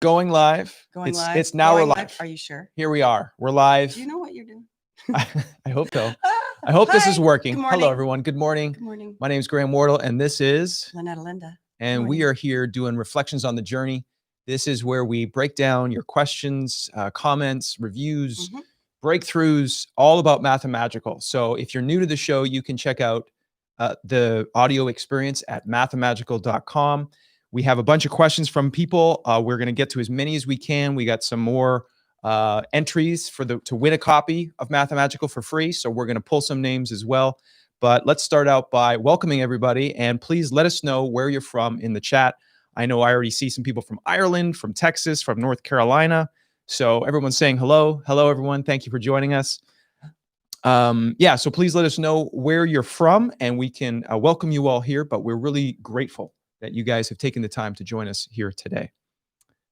Going live. Going It's live. now we're Going live. Are you sure? Here we are. We're live. Do you know what you're doing? I hope so. I hope this is working. Good morning. Hello, everyone. Good morning. Good morning. My name is Graham Wardle, and this is Lynette Elinda. And we are here doing reflections on the journey. This is where we break down your questions, comments, reviews, breakthroughs, all about Mathamagical. So if you're new to the show, you can check out the audio experience at mathamagical.com. We have a bunch of questions from people. We're going to get to as many as we can. We got some more entries to win a copy of Mathamagical for free. So we're going to pull some names as well. But let's start out by welcoming everybody. And please let us know where you're from in the chat. I know I already see some people from Ireland, from Texas, from North Carolina. So everyone's saying hello. Hello, everyone. Thank you for joining us. So please let us know where you're from, and we can welcome you all here. But we're really grateful that you guys have taken the time to join us here today.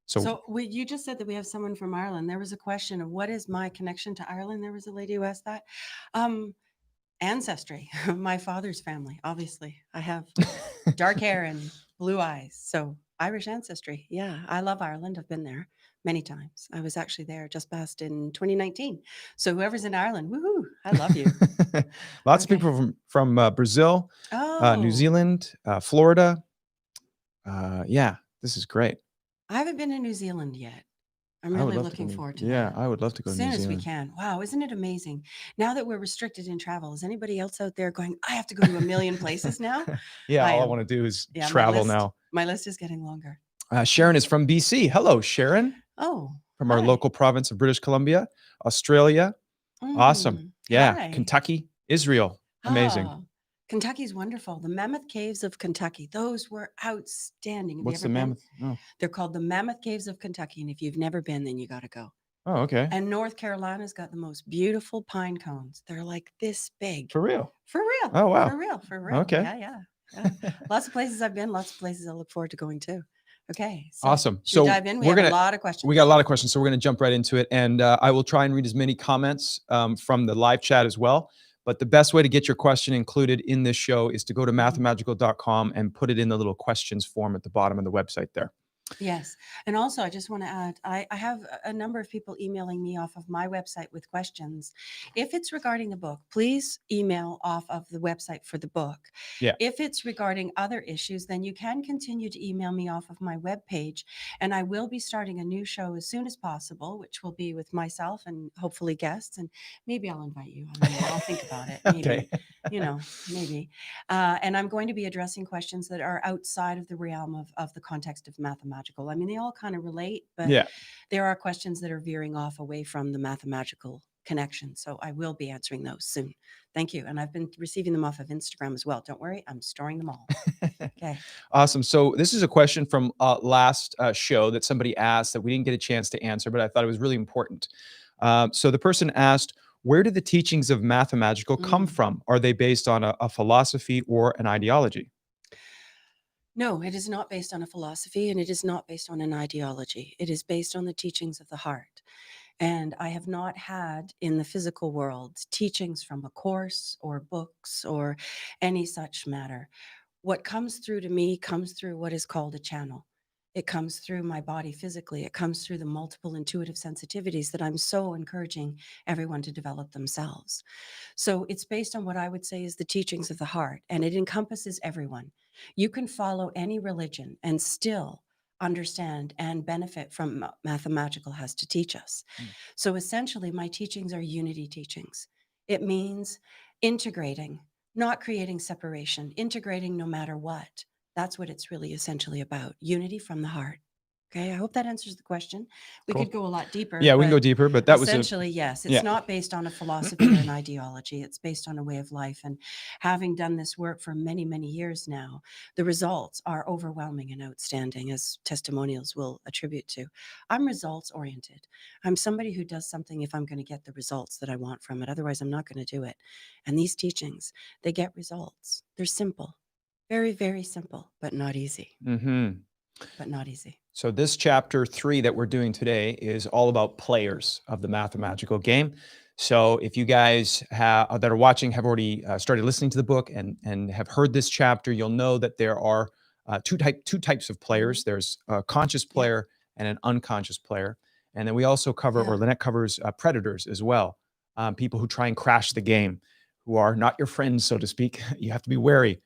So you just said that we have someone from Ireland. There was a question of what is my connection to Ireland? There was a lady who asked that. Ancestry, my father's family, obviously. I have dark hair and blue eyes. So Irish ancestry. Yeah, I love Ireland. I've been there many times. I was actually there just past in 2019. So whoever's in Ireland, woohoo, I love you. Lots of people from Brazil, New Zealand, Florida. This is great. I haven't been to New Zealand yet. I'm really looking forward to that. Yeah, I would love to go to New Zealand. As soon as we can. Wow, isn't it amazing? Now that we're restricted in travel, is anybody else out there going, I have to go to a million places now? Yeah, all I want to do is travel now. My list is getting longer. Sharon is from BC. Hello, Sharon. Oh, from our local province of British Columbia, Australia. Awesome. Yeah, hi. Kentucky, Israel. Amazing. Kentucky's wonderful. The Mammoth Caves of Kentucky. Those were outstanding. What's the Mammoth? Oh. They're called the Mammoth Caves of Kentucky. And if you've never been, then you got to go. Oh, okay. And North Carolina's got the most beautiful pine cones. They're like this big. For real? For real. Oh, wow. For real. Okay. Yeah. Lots of places I've been, lots of places I look forward to going to. Okay. Awesome. So dive in. We have a lot of questions. We got a lot of questions, so we're going to jump right into it. And I will try and read as many comments from the live chat as well. But the best way to get your question included in this show is to go to mathamagical.com and put it in the little questions form at the bottom of the website there. Yes. And also, I just want to add, I have a number of people emailing me off of my website with questions. If it's regarding the book, please email off of the website for the book. Yeah. If it's regarding other issues, then you can continue to email me off of my webpage. And I will be starting a new show as soon as possible, which will be with myself and hopefully guests. And maybe I'll invite you. I don't know. I'll think about it. Maybe, okay. Maybe. And I'm going to be addressing questions that are outside of the realm of the context of Mathamagical. I mean, they all kind of relate, but there are questions that are veering off away from the Mathamagical connection. So I will be answering those soon. Thank you. And I've been receiving them off of Instagram as well. Don't worry, I'm storing them all. Okay. Awesome. So this is a question from last show that somebody asked that we didn't get a chance to answer, but I thought it was really important. So the person asked, where do the teachings of Mathamagical come from? Are they based on a philosophy or an ideology? No, it is not based on a philosophy, and it is not based on an ideology. It is based on the teachings of the heart. And I have not had in the physical world teachings from a course or books or any such matter. What comes through to me comes through what is called a channel. It comes through my body physically. It comes through the multiple intuitive sensitivities that I'm so encouraging everyone to develop themselves. So it's based on what I would say is the teachings of the heart, and it encompasses everyone. You can follow any religion and still understand and benefit from what Mathamagical has to teach us. So essentially, my teachings are unity teachings. It means integrating, not creating separation, integrating no matter what. That's what it's really essentially about. Unity from the heart. Okay, I hope that answers the question. We could go a lot deeper. Yeah, we can go deeper, but that was essentially, yes. It's not based on a philosophy or an ideology. It's based on a way of life. And having done this work for many, many years now, the results are overwhelming and outstanding, as testimonials will attribute to. I'm results oriented. I'm somebody who does something if I'm going to get the results that I want from it. Otherwise, I'm not going to do it. And these teachings, they get results. They're simple. Very, very simple, but not easy. But not easy. So this chapter 3 that we're doing today is all about players of the Mathamagical game. So if you guys that are watching have already started listening to the book and have heard this chapter, you'll know that there are two types of players. There's a conscious player and an unconscious player. And then we also cover, or Yeah. Lynette covers, predators as well. People who try and crash the game, who are not your friends, so to speak. You have to be wary.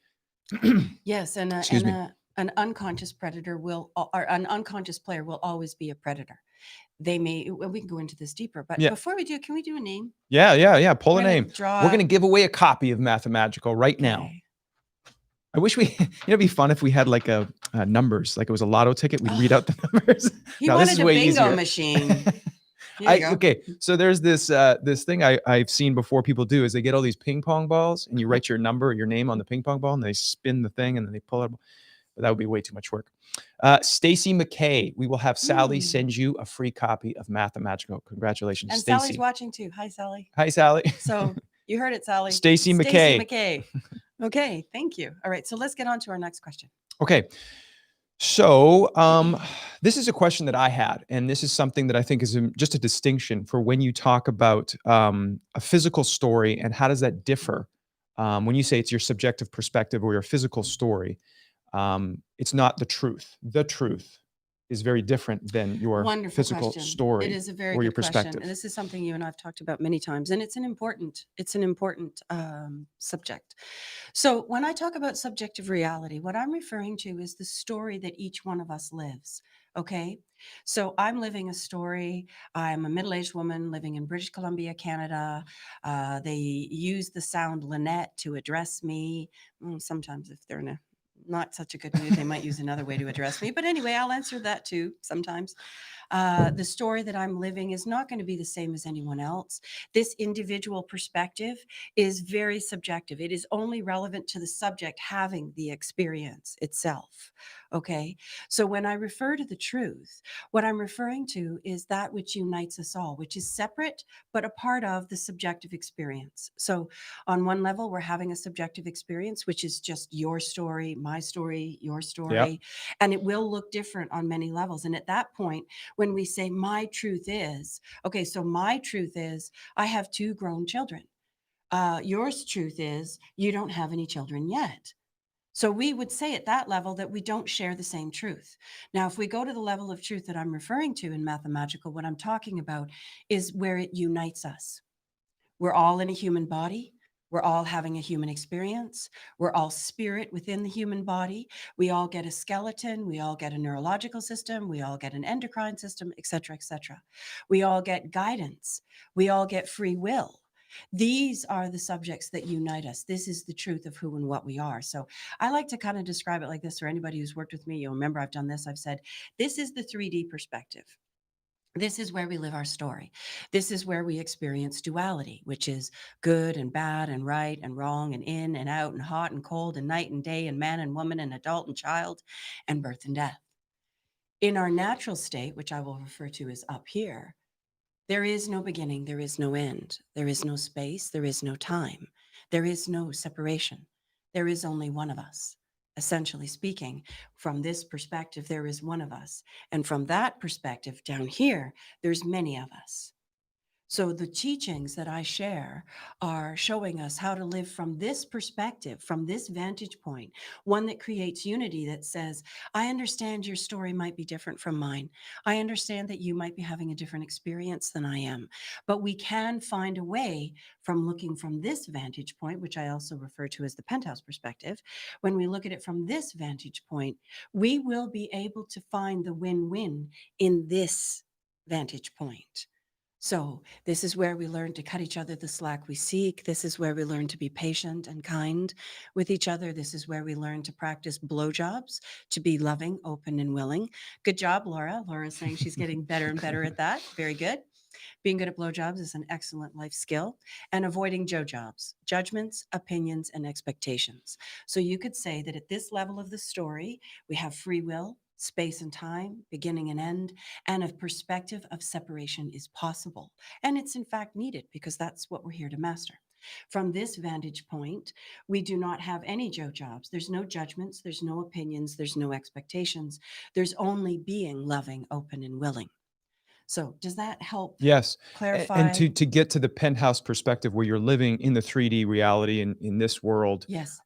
Yes, Excuse me. an unconscious predator will, or an unconscious player will always be a predator. They may, well, we can go into this deeper, but Yeah. before we do, can we do a name? Yeah. Pull We're a gonna name. draw. We're going to give away a copy of Mathamagical right now. Okay. I wish we, it'd be fun if we had like a numbers, like it was a lotto ticket. We'd read Oh, out the numbers. he No, this wanted is a way bingo easier. machine. Here you go. Okay, so there's this this thing I've seen before people do is they get all these ping pong balls and you write your number or your name on the ping pong ball and they spin the thing and then they pull it. But that would be way too much work. Stacy McKay, we will have Sally send you a free copy of Mathamagical. Congratulations, And Stacy. Sally's watching too. Hi, Sally. Hi, Sally. So you heard it, Sally. Stacy McKay. McKay. Okay, thank you. All right, so let's get on to our next question. Okay. So this is a question that I had, and this is something that I think is just a distinction for when you talk about a physical story and how does that differ when you say it's your subjective perspective or your physical story. It's not the truth. The truth is very different than your Wonderful physical question. story It is a very or your good question, perspective. and this is something you and I've talked about many times, and it's an important subject. So when I talk about subjective reality, what I'm referring to is the story that each one of us lives. Okay, so I'm living a story. I'm a middle-aged woman living in British Columbia, Canada. They use the sound Lynette to address me. Sometimes if they're in a not such a good mood, they might use another way to address me. But anyway, I'll answer that too sometimes. The story that I'm living is not going to be the same as anyone else. This individual perspective is very subjective. It is only relevant to the subject having the experience itself. Okay. So when I refer to the truth, what I'm referring to is that which unites us all, which is separate, but a part of the subjective experience. So on one level, we're having a subjective experience, which is just your story, my story, your story, Yep. and it will look different on many levels. And at that point, when we say my truth is, okay, so my truth is I have 2 grown children. Yours truth is you don't have any children yet. So we would say at that level that we don't share the same truth. Now, if we go to the level of truth that I'm referring to in Mathamagical, what I'm talking about is where it unites us. We're all in a human body. We're all having a human experience. We're all spirit within the human body. We all get a skeleton. We all get a neurological system. We all get an endocrine system, et cetera, et cetera. We all get guidance. We all get free will. These are the subjects that unite us. This is the truth of who and what we are. So I like to kind of describe it like this, or anybody who's worked with me, you'll remember I've done this. I've said, this is the 3D perspective. This is where we live our story. This is where we experience duality, which is good and bad and right and wrong and in and out and hot and cold and night and day and man and woman and adult and child and birth and death. In our natural state, which I will refer to as up here, there is no beginning, there is no end, there is no space, there is no time, there is no separation. There is only one of us. Essentially speaking, from this perspective, there is one of us. And from that perspective down here, there's many of us. So the teachings that I share are showing us how to live from this perspective, from this vantage point, one that creates unity that says, I understand your story might be different from mine. I understand that you might be having a different experience than I am, but we can find a way from looking from this vantage point, which I also refer to as the penthouse perspective. When we look at it from this vantage point, we will be able to find the win-win in this vantage point. So this is where we learn to cut each other the slack we seek. This is where we learn to be patient and kind with each other. This is where we learn to practice blowjobs, to be loving, open, and willing. Good job, Laura. Laura's saying she's getting better and better at that. Very good. Being good at blowjobs is an excellent life skill. And avoiding jobs, judgments, opinions, and expectations. So you could say that at this level of the story, we have free will, space and time, beginning and end, and a perspective of separation is possible. And it's in fact needed because that's what we're here to master. From this vantage point, we do not have any jobs. There's no judgments, there's no opinions, there's no expectations. There's only being loving, open, and willing. So does that help Yes. And clarify? to get to the penthouse perspective where you're living in the 3D reality in this world, Yes.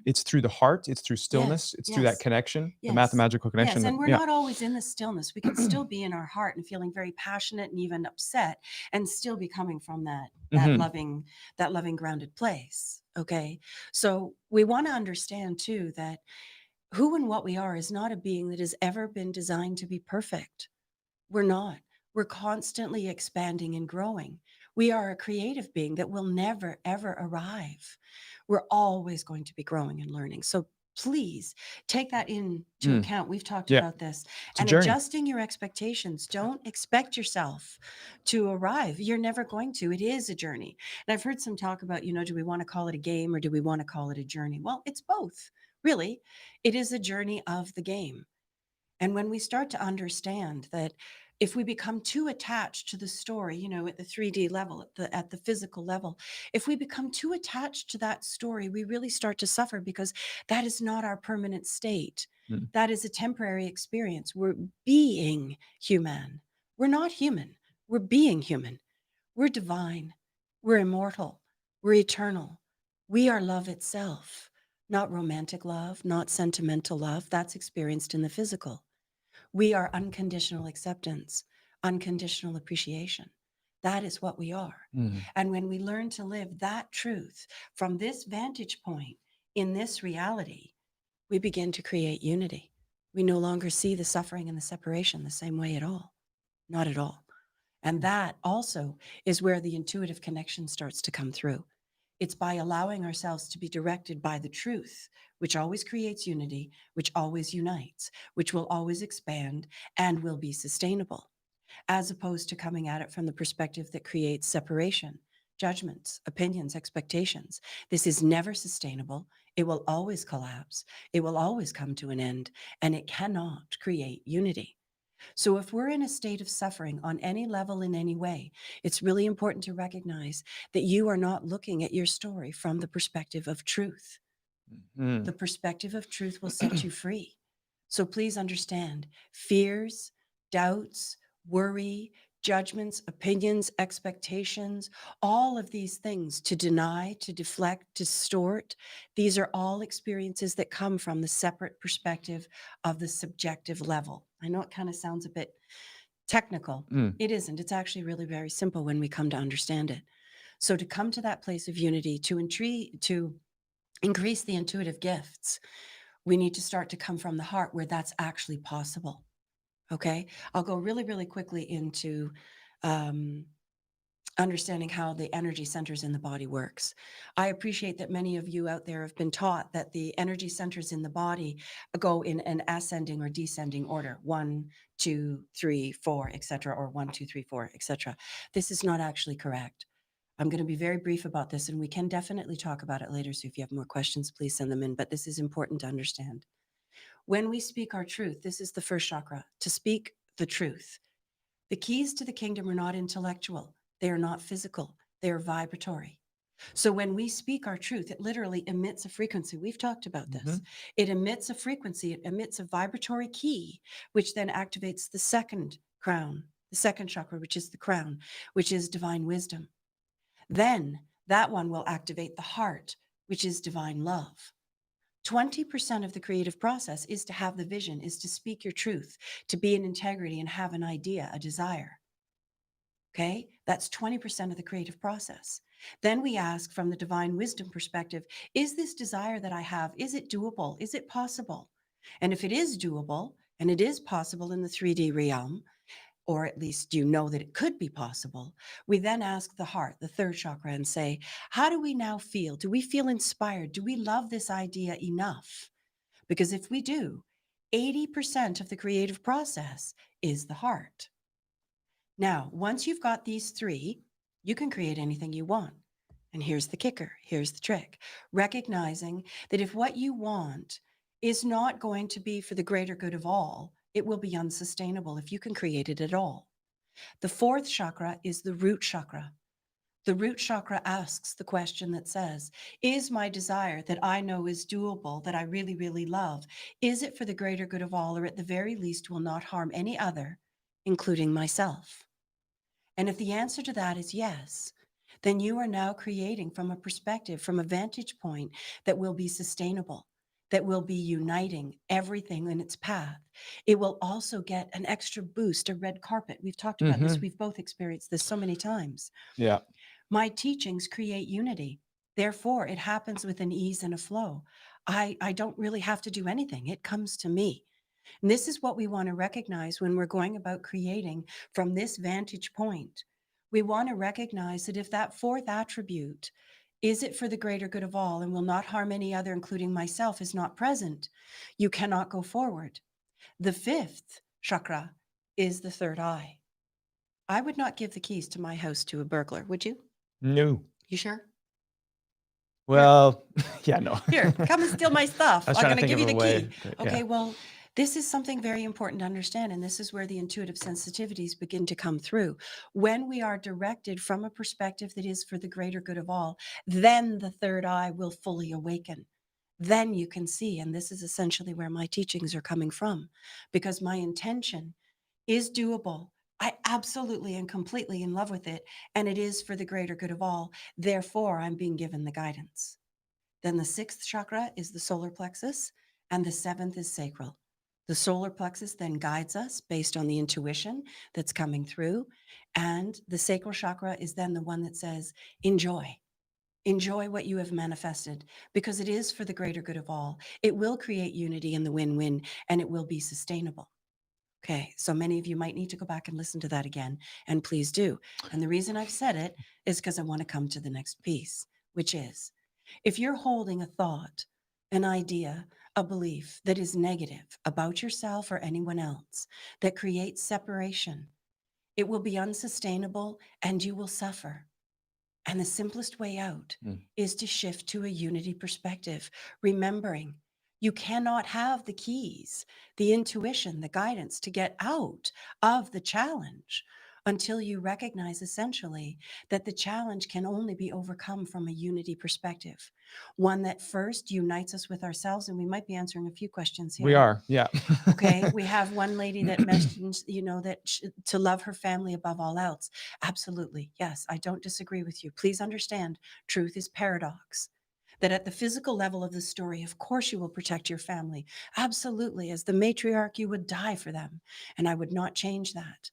it's through the heart, it's through Yes. stillness, it's through that Yes. connection, the Yes. mathemagical connection. Yes. And we're Yeah. not always in the stillness. We can still be in our heart and feeling very passionate and even upset and still be coming from that Hmm. loving grounded place. Okay. So we want to understand too that who and what we are is not a being that has ever been designed to be perfect. We're not. We're constantly expanding and growing. We are a creative being that will never, ever arrive. We're always going to be growing and learning. So please take that into Mm. account. We've talked Yeah. about this It's a and journey. adjusting your expectations. Don't expect yourself to arrive. You're never going to. It is a journey. And I've heard some talk about, do we want to call it a game or do we want to call it a journey? Well, it's both. Really, it is a journey of the game. And when we start to understand that if we become too attached to the story, at the 3D level, at the physical level, if we become too attached to that story, we really start to suffer because that is not our permanent state. Mm. That is a temporary experience. We're being human. We're not human. We're being human. We're divine. We're immortal. We're eternal. We are love itself, not romantic love, not sentimental love. That's experienced in the physical. We are unconditional acceptance, unconditional appreciation. That is what we are. Mm. And when we learn to live that truth from this vantage point in this reality, we begin to create unity. We no longer see the suffering and the separation the same way at all. Not at all. And that also is where the intuitive connection starts to come through. It's by allowing ourselves to be directed by the truth, which always creates unity, which always unites, which will always expand and will be sustainable, as opposed to coming at it from the perspective that creates separation, judgments, opinions, expectations. This is never sustainable. It will always collapse. It will always come to an end, and it cannot create unity. So, if we're in a state of suffering on any level in any way, it's really important to recognize that you are not looking at your story from the perspective of truth. Mm. The perspective of truth will set you free. So, please understand fears, doubts, worry, judgments, opinions, expectations, all of these things to deny, to deflect, distort, these are all experiences that come from the separate perspective of the subjective level. I know it kind of sounds a bit technical. Mm. It isn't. It's actually really very simple when we come to understand it. So to come to that place of unity, to increase the intuitive gifts, we need to start to come from the heart where that's actually possible. Okay. I'll go really, really quickly into um, understanding how the energy centers in the body works. I appreciate that many of you out there have been taught that the energy centers in the body go in an ascending or descending order, 1, 2, 3, 4, etc., or 1, 2, 3, 4, etc. This is not actually correct. I'm going to be very brief about this, and we can definitely talk about it later. So if you have more questions, please send them in. But this is important to understand. When we speak our truth, this is the first chakra, to speak the truth. The keys to the kingdom are not intellectual. They are not physical. They are vibratory. So when we speak our truth, it literally emits a frequency. We've talked about Hmm. this. It emits a frequency. It emits a vibratory key, which then activates the second crown, the second chakra, which is the crown, which is divine wisdom. Then that one will activate the heart, which is divine love. 20% of the creative process is to have the vision, is to speak your truth, to be in integrity and have an idea, a desire. Okay, that's 20% of the creative process. Then we ask from the divine wisdom perspective, is this desire that I have, is it doable? Is it possible? And if it is doable, and it is possible in the 3D realm, or at least you know that it could be possible, we then ask the heart, the third chakra, and say, how do we now feel? Do we feel inspired? Do we love this idea enough? Because if we do, 80% of the creative process is the heart. Now, once you've got these three, you can create anything you want. And here's the kicker, here's the trick. Recognizing that if what you want is not going to be for the greater good of all, it will be unsustainable if you can create it at all. The fourth chakra is the root chakra. The root chakra asks the question that says, is my desire that I know is doable, that I really, really love, is it for the greater good of all, or at the very least will not harm any other, including myself? And if the answer to that is yes, then you are now creating from a perspective, from a vantage point that will be sustainable, that will be uniting everything in its path. It will also get an extra boost, a red carpet. We've talked about this. Mhm. We've both experienced this so many times. Yeah. My teachings create unity. Therefore, it happens with an ease and a flow. I don't really have to do anything. It comes to me. And this is what we want to recognize when we're going about creating from this vantage point. We want to recognize that if that fourth attribute, is it for the greater good of all and will not harm any other, including myself, is not present, you cannot go forward. The fifth chakra is the third eye. I would not give the keys to my house to a burglar, would you? No. You sure? Well, yeah, no. Here, come and steal my stuff. I was I'm trying going to to think give of you a the way, key. but Okay, yeah. well, this is something very important to understand. And this is where the intuitive sensitivities begin to come through. When we are directed from a perspective that is for the greater good of all, then the third eye will fully awaken. Then you can see. And this is essentially where my teachings are coming from, because my intention is doable. I absolutely and completely in love with it. And it is for the greater good of all. Therefore, I'm being given the guidance. Then the sixth chakra is the solar plexus, and the seventh is sacral. The solar plexus then guides us based on the intuition that's coming through. And the sacral chakra is then the one that says, enjoy. Enjoy what you have manifested because it is for the greater good of all. It will create unity in the win-win and it will be sustainable. Okay, so many of you might need to go back and listen to that again, and please do. And the reason I've said it is because I want to come to the next piece, which is if you're holding a thought, an idea, a belief that is negative about yourself or anyone else, that creates separation, it will be unsustainable and you will suffer. And the simplest way out Mm. is to shift to a unity perspective, remembering you cannot have the keys, the intuition, the guidance to get out of the challenge until you recognize essentially that the challenge can only be overcome from a unity perspective, one that first unites us with ourselves. And we might be answering a few questions We here. are, yeah. Okay, we have one lady that mentions, that to love her family above all else. Absolutely. Yes, I don't disagree with you. Please understand, truth is paradox. That at the physical level of the story, of course, you will protect your family. Absolutely. As the matriarch, you would die for them. And I would not change that.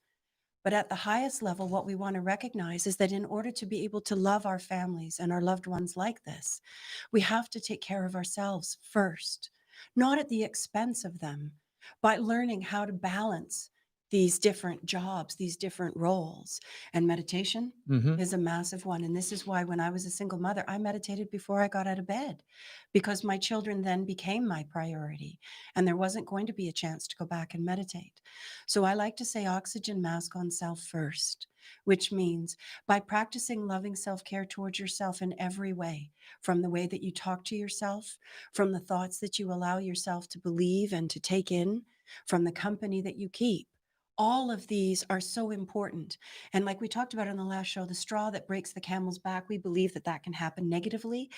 But at the highest level, what we want to recognize is that in order to be able to love our families and our loved ones like this, we have to take care of ourselves first, not at the expense of them, by learning how to balance these different jobs, these different roles. And meditation Mhm. is a massive one. And this is why when I was a single mother, I meditated before I got out of bed because my children then became my priority. And there wasn't going to be a chance to go back and meditate. So I like to say oxygen mask on self first, which means by practicing loving self-care towards yourself in every way, from the way that you talk to yourself, from the thoughts that you allow yourself to believe and to take in, from the company that you keep. All of these are so important. And like we talked about on the last show, the straw that breaks the camel's back, we believe that that can happen negatively,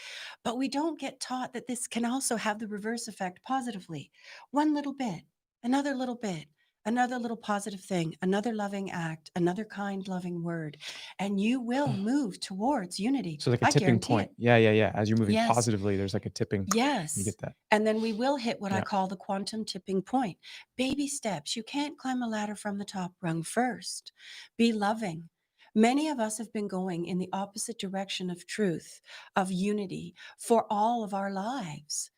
but we don't get taught that this can also have the reverse effect positively. One little bit, another little bit, another little positive thing, another loving act, another kind, loving word, and you will move towards unity. So like a I tipping guarantee point. it. Yeah, yeah, yeah. As you're moving Yes. positively, there's like a tipping. You Yes. get that. And then we will hit what I Yeah. call the quantum tipping point. Baby steps. You can't climb a ladder from the top rung first. Be loving. Many of us have been going in the opposite direction of truth, of unity for all of our lives.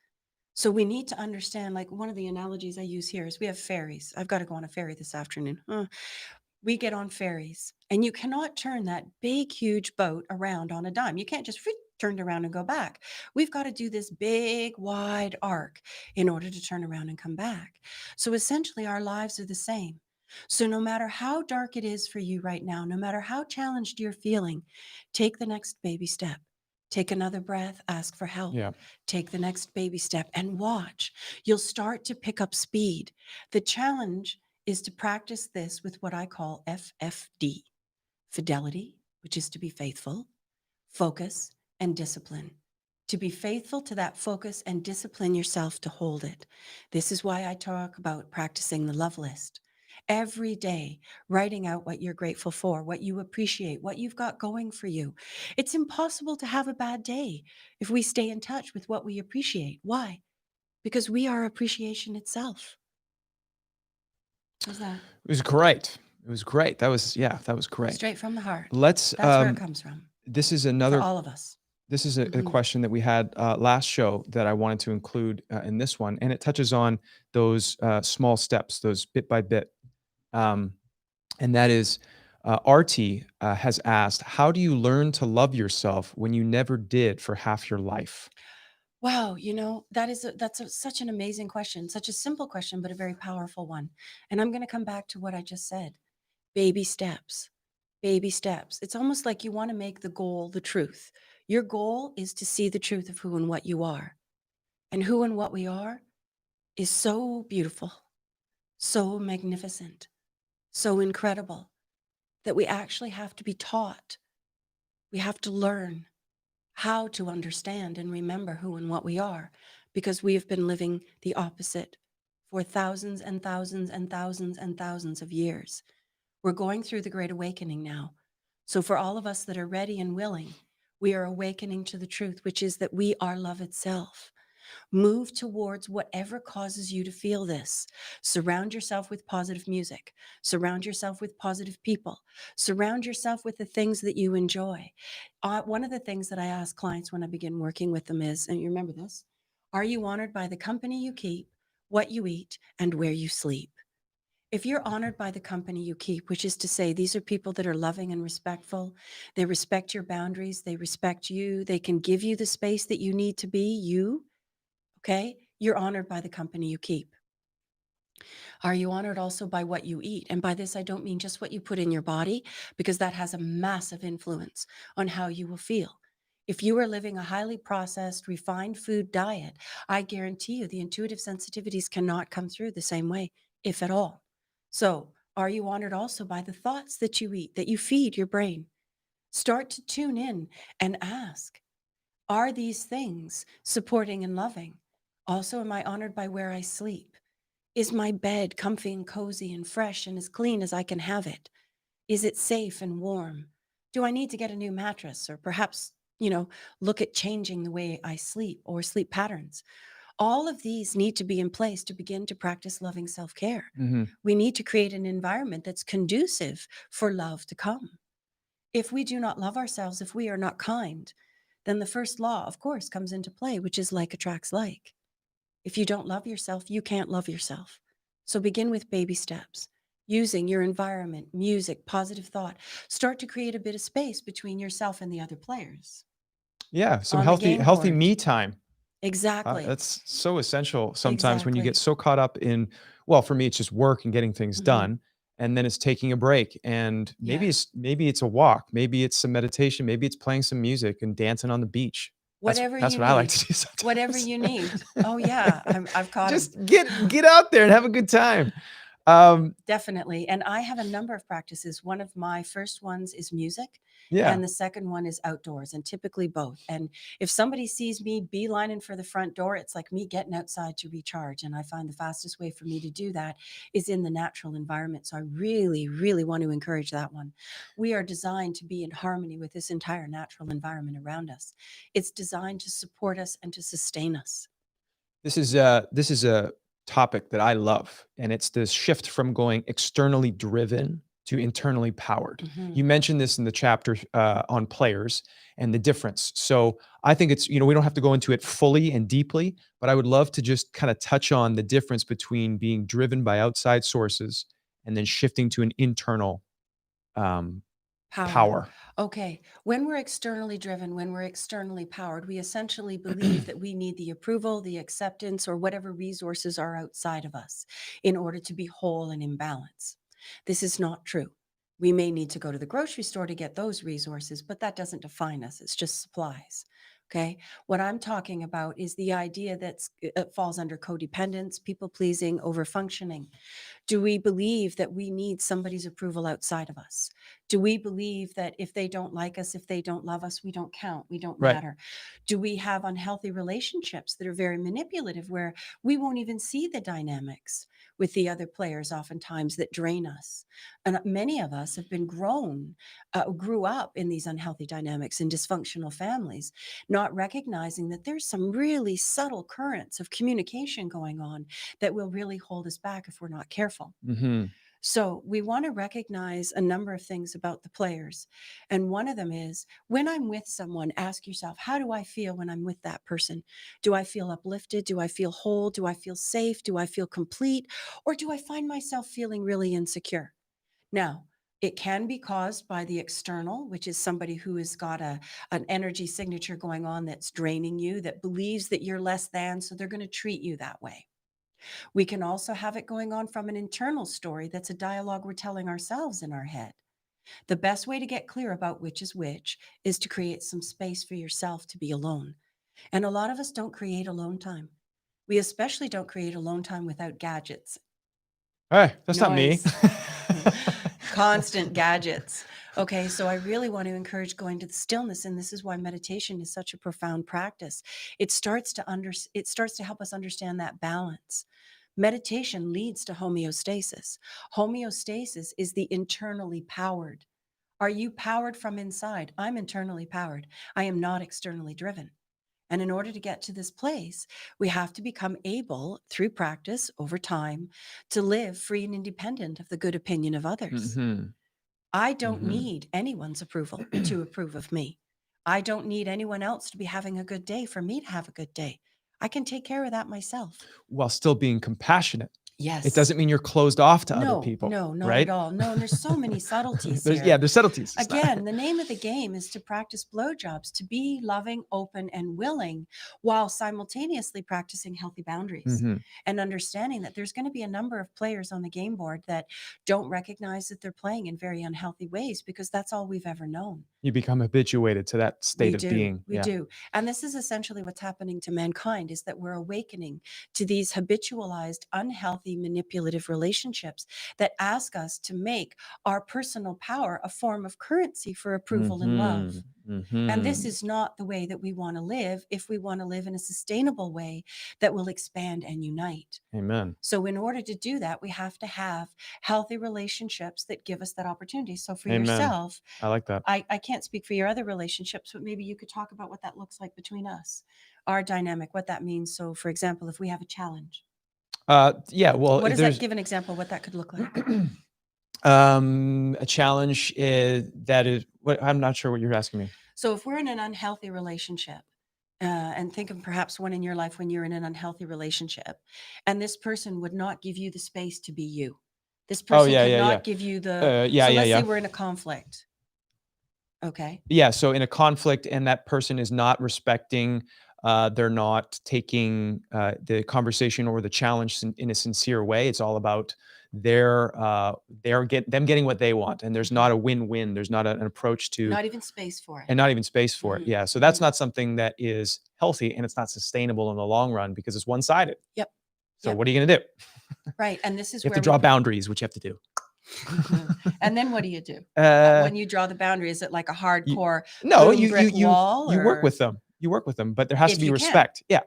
So we need to understand, like one of the analogies I use here is we have ferries. I've got to go on a ferry this afternoon. We get on ferries and you cannot turn that big, huge boat around on a dime. You can't just turn it around and go back. We've got to do this big, wide arc in order to turn around and come back. So essentially, our lives are the same. So no matter how dark it is for you right now, no matter how challenged you're feeling, take the next baby step. Take another breath, ask for help. Yeah. Take the next baby step and watch. You'll start to pick up speed. The challenge is to practice this with what I call FFD, fidelity, which is to be faithful, focus, and discipline. To be faithful to that focus and discipline yourself to hold it. This is why I talk about practicing the love list. every day, writing out what you're grateful for, what you appreciate, what you've got going for you. It's impossible to have a bad day if we stay in touch with what we appreciate. Why? Because we are appreciation itself. How's that? It was great. It was great. That was yeah, that was great. Straight from the heart. Let's That's where it comes from this is for another all of us. this is a Mhm. question that we had last show that I wanted to include in this one, and it touches on those small steps, those bit by bit. Um, and that is RT has asked, how do you learn to love yourself when you never did for half your life? Wow, such an amazing question, such a simple question, but a very powerful one. And I'm going to come back to what I just said. Baby steps. Baby steps. It's almost like you want to make the goal the truth. Your goal is to see the truth of who and what you are. And who and what we are is so beautiful, so magnificent, so incredible that we actually have to be taught. We have to learn how to understand and remember who and what we are, because we have been living the opposite for thousands and thousands and thousands and thousands of years. We're going through the Great Awakening now. So for all of us that are ready and willing, we are awakening to the truth, which is that we are love itself. Move towards whatever causes you to feel this. Surround yourself with positive music. Surround yourself with positive people. Surround yourself with the things that you enjoy. One of the things that I ask clients when I begin working with them is, and you remember this, are you honored by the company you keep, what you eat, and where you sleep? If you're honored by the company you keep, which is to say, these are people that are loving and respectful, they respect your boundaries, they respect you, they can give you the space that you need to be you, okay? You're honored by the company you keep. Are you honored also by what you eat? And by this, I don't mean just what you put in your body, because that has a massive influence on how you will feel. If you are living a highly processed, refined food diet, I guarantee you the intuitive sensitivities cannot come through the same way, if at all. So, are you honored also by the thoughts that you eat, that you feed your brain? Start to tune in and ask, are these things supporting and loving? Also, am I honored by where I sleep? Is my bed comfy and cozy and fresh and as clean as I can have it? Is it safe and warm? Do I need to get a new mattress or perhaps, look at changing the way I sleep or sleep patterns? All of these need to be in place to begin to practice loving self care. Hmm. We need to create an environment that's conducive for love to come. If we do not love ourselves, if we are not kind, then the first law, of course, comes into play, which is like attracts like. If you don't love yourself, you can't love yourself. So begin with baby steps, using your environment, music, positive thought. Start to create a bit of space between yourself and the other players Yeah, some on the game healthy board. me time. Exactly. That's so essential sometimes when you get Exactly. so caught up in, well, for me, it's just work and getting things Hmm. done. And then it's taking a break. And Yes. maybe it's a walk, maybe it's some meditation, maybe it's playing some music and dancing on the beach. Whatever That's you what I like need. to do Whatever sometimes. you need. Oh, yeah. I've caught them. Just get out there and have a good time. Um, Definitely. And I have a number of practices. One of my first ones is music, yeah. and the second one is outdoors, and typically both. And if somebody sees me beelining for the front door, it's like me getting outside to recharge. And I find the fastest way for me to do that is in the natural environment. So I really, really want to encourage that one. We are designed to be in harmony with this entire natural environment around us. It's designed to support us and to sustain us. This is a topic that I love, and it's this shift from going externally driven to internally powered. Mhm. You mentioned this in the chapter on players and the difference. So I think it's, we don't have to go into it fully and deeply, but I would love to just kind of touch on the difference between being driven by outside sources and then shifting to an internal um, Power. power. Okay. When we're externally driven, when we're externally powered, we essentially believe that we need the approval, the acceptance, or whatever resources are outside of us in order to be whole and in balance. This is not true. We may need to go to the grocery store to get those resources, but that doesn't define us. It's just supplies. Okay. What I'm talking about is the idea that it falls under codependence, people pleasing, over functioning. Do we believe that we need somebody's approval outside of us? Do we believe that if they don't like us, if they don't love us, we don't count, we don't Right. matter? Do we have unhealthy relationships that are very manipulative where we won't even see the dynamics? with the other players oftentimes that drain us. And many of us have been grew up in these unhealthy dynamics in dysfunctional families, not recognizing that there's some really subtle currents of communication going on that will really hold us back if we're not careful. Mm-hmm. So we want to recognize a number of things about the players. And one of them is when I'm with someone, ask yourself, how do I feel when I'm with that person? Do I feel uplifted? Do I feel whole? Do I feel safe? Do I feel complete? Or do I find myself feeling really insecure? Now, it can be caused by the external, which is somebody who has got an energy signature going on that's draining you, that believes that you're less than, so they're going to treat you that way. We can also have it going on from an internal story that's a dialogue we're telling ourselves in our head. The best way to get clear about which is to create some space for yourself to be alone. And a lot of us don't create alone time. We especially don't create alone time without gadgets. Hey, that's not me. Noise. Constant gadgets. Okay, so I really want to encourage going to the stillness, and this is why meditation is such a profound practice. It starts to help us understand that balance. Meditation leads to homeostasis. Homeostasis is the internally powered. Are you powered from inside? I'm internally powered. I am not externally driven. And in order to get to this place, we have to become able, through practice over time, to live free and independent of the good opinion of others. Mm-hmm. I don't Mm-hmm. need anyone's approval to approve of me. I don't need anyone else to be having a good day for me to have a good day. I can take care of that myself. While still being compassionate. Yes. It doesn't mean you're closed off to other No, people. no, not right? at all. No, and there's so many subtleties There's here. subtleties. It's not- Again, the name of the game is to practice blowjobs, to be loving, open, and willing while simultaneously practicing healthy boundaries Mhm. and understanding that there's going to be a number of players on the game board that don't recognize that they're playing in very unhealthy ways because that's all we've ever known. You become habituated to that state of being. We do. And this is essentially what's happening to mankind is that we're awakening to these habitualized, unhealthy, manipulative relationships that ask us to make our personal power a form of currency for approval and love. And this is not the way that we want to live if we want to live in a sustainable way that will expand and unite. Amen. So in order to do that, we have to have healthy relationships that give us that opportunity. So for Amen. yourself, I like that. I can't speak for your other relationships, but maybe you could talk about what that looks like between us, our dynamic, what that means. So for example, if we have a challenge, Yeah. Well, what does that give an example of what that could look like? A challenge that is what I'm not sure what you're asking me. So if we're in an unhealthy relationship, and think of perhaps one in your life when you're in an unhealthy relationship, and this person would not give you the space to be you. This person cannot give you the. So let's say we're in a conflict. Okay. Yeah. So in a conflict, and that person is not respecting, they're not taking the conversation or the challenge in a sincere way. It's all about them getting what they want, and there's not a win-win. There's not an approach to Not even space for it. and not even space for it. Yeah. So that's not something that is healthy, and it's not sustainable in the long run because it's one-sided. Yep. So what are you going to do? Right. And this is You have where to draw boundaries, which you have to do. And then what do you do when you draw the boundary? Is it like a hardcore brick wall? You work with them. You work with them, but there has to be respect. Yeah.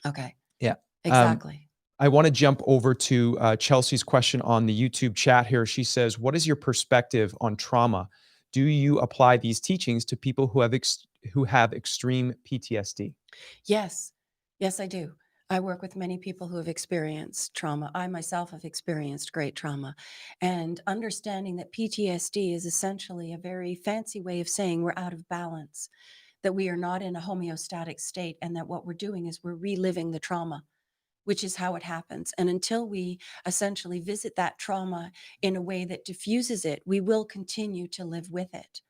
Okay. Yeah. Exactly. I want to jump over to Chelsea's question on the YouTube chat here. She says, "What is your perspective on trauma? Do you apply these teachings to people who have extreme PTSD?" Yes. Yes, I do. I work with many people who have experienced trauma. I myself have experienced great trauma. And understanding that PTSD is essentially a very fancy way of saying we're out of balance, that we are not in a homeostatic state, and that what we're doing is we're reliving the trauma, which is how it happens. And until we essentially visit that trauma in a way that diffuses it, we will continue to live with it.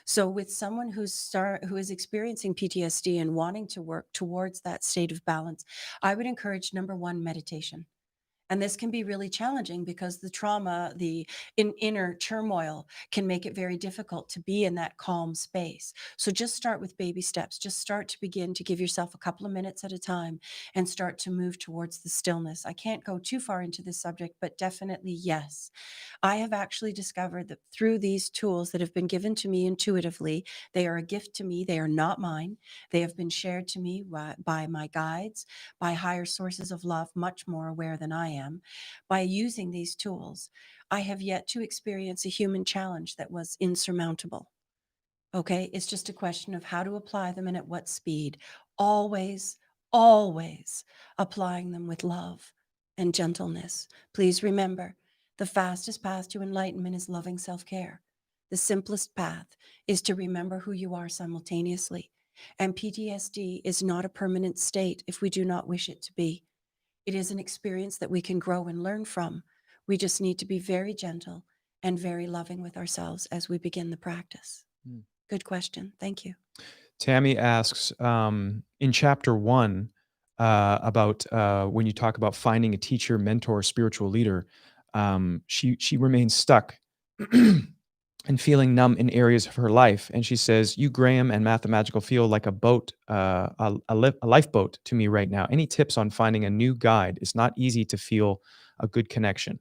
So with someone who is experiencing PTSD and wanting to work towards that state of balance, I would encourage number one, meditation. And this can be really challenging because the trauma, the inner turmoil can make it very difficult to be in that calm space. So just start with baby steps. Just start to begin to give yourself a couple of minutes at a time and start to move towards the stillness. I can't go too far into this subject, but definitely yes. I have actually discovered that through these tools that have been given to me intuitively, they are a gift to me. They are not mine. They have been shared to me by my guides, by higher sources of love, much more aware than I am. am by using these tools. I have yet to experience a human challenge that was insurmountable. Okay, it's just a question of how to apply them and at what speed. Always, always applying them with love and gentleness. Please remember, the fastest path to enlightenment is loving self-care. The simplest path is to remember who you are simultaneously. And PTSD is not a permanent state if we do not wish it to be. It is an experience that we can grow and learn from. We just need to be very gentle and very loving with ourselves as we begin the practice. Mm. Good question. Thank you. Tammy asks, in chapter 1, about when you talk about finding a teacher, mentor, spiritual leader, she remains stuck and feeling numb in areas of her life. And she says, you, Graham, and Mathamagical feel like a boat, a lifeboat to me right now. Any tips on finding a new guide? It's not easy to feel a good connection.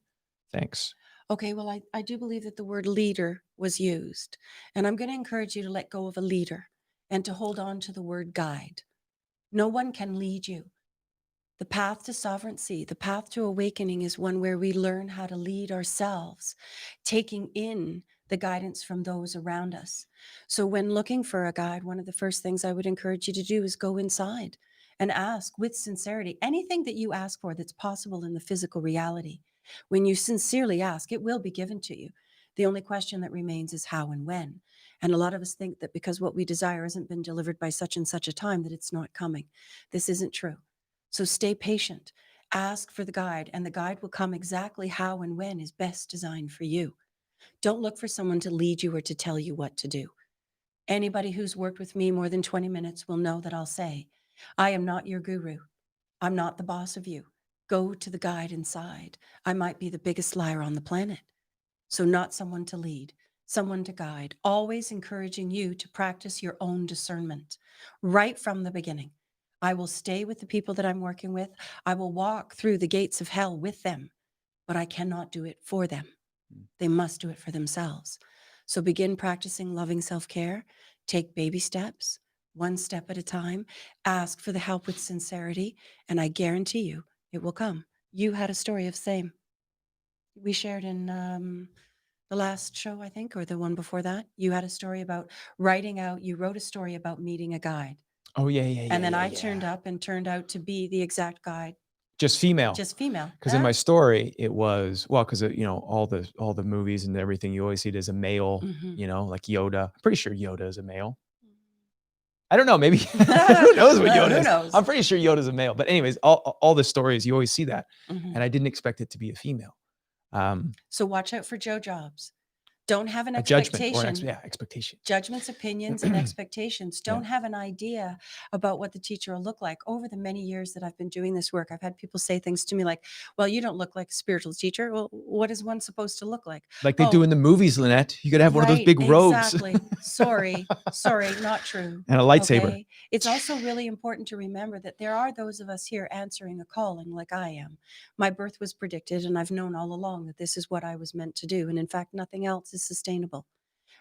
Thanks. Okay, well, I do believe that the word leader was used. And I'm going to encourage you to let go of a leader and to hold on to the word guide. No one can lead you. The path to sovereignty, the path to awakening is one where we learn how to lead ourselves, taking in the guidance from those around us. So when looking for a guide, one of the first things I would encourage you to do is go inside and ask with sincerity anything that you ask for that's possible in the physical reality. When you sincerely ask, it will be given to you. The only question that remains is how and when. And a lot of us think that because what we desire hasn't been delivered by such and such a time, that it's not coming. This isn't true. So stay patient, ask for the guide, and the guide will come exactly how and when is best designed for you. Don't look for someone to lead you or to tell you what to do. Anybody who's worked with me more than 20 minutes will know that I'll say, I am not your guru. I'm not the boss of you. Go to the guide inside. I might be the biggest liar on the planet. So not someone to lead, someone to guide, always encouraging you to practice your own discernment right from the beginning. I will stay with the people that I'm working with. I will walk through the gates of hell with them, but I cannot do it for them. They must do it for themselves. So begin practicing loving self-care. Take baby steps, one step at a time. Ask for the help with sincerity, and I guarantee you it will come. You had a story of same. We shared in the last show, I think, or the one before that. You had a story about writing out, you wrote a story about meeting a guide. Oh, yeah. And then I turned up and turned out to be the exact guide. Just female. Just female. Because in my story, it was, well, because all the movies and everything, you always see it as a male, like Yoda. I'm pretty sure Yoda is a male. I don't know, maybe who knows what Yoda Who is? knows? I'm pretty sure Yoda's a male. But anyways, all the stories, you always see that. And I didn't expect it to be a female. So watch out for Joe Jobs. Don't have an A expectation. judgment or expectation. Judgments, opinions, and expectations. Don't have an idea about what the teacher will look like. Over the many years that I've been doing this work, I've had people say things to me like, well, you don't look like a spiritual teacher. Well, what is one supposed to look like? Like they do in the movies, Lynette. You got to have one of those big robes. Exactly. Sorry, not true. And a lightsaber. Okay? It's also really important to remember that there are those of us here answering a calling like I am. My birth was predicted, and I've known all along that this is what I was meant to do. And in fact, nothing else is sustainable.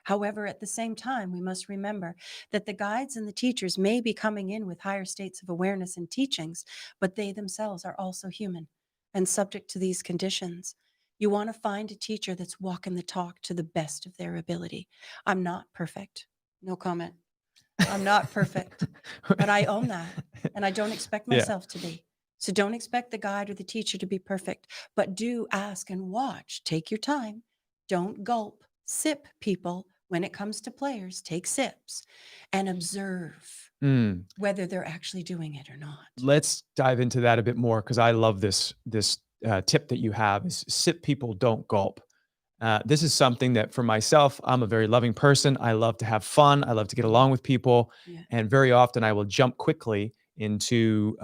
However, at the same time, we must remember that the guides and the teachers may be coming in with higher states of awareness and teachings, but they themselves are also human and subject to these conditions. You want to find a teacher that's walking the talk to the best of their ability. I'm not perfect. No comment. I'm not perfect, but I own that, and I don't expect myself to be. So don't expect the guide or the teacher to be perfect, but do ask and watch. Take your time. Don't gulp. Sip, people. When it comes to players, take sips and observe whether they're actually doing it or not. Let's dive into that a bit more, because I love this tip that you have is sip, people, don't gulp. This is something that for myself, I'm a very loving person. I love to have fun. I love to get along with people. And very often I will jump quickly into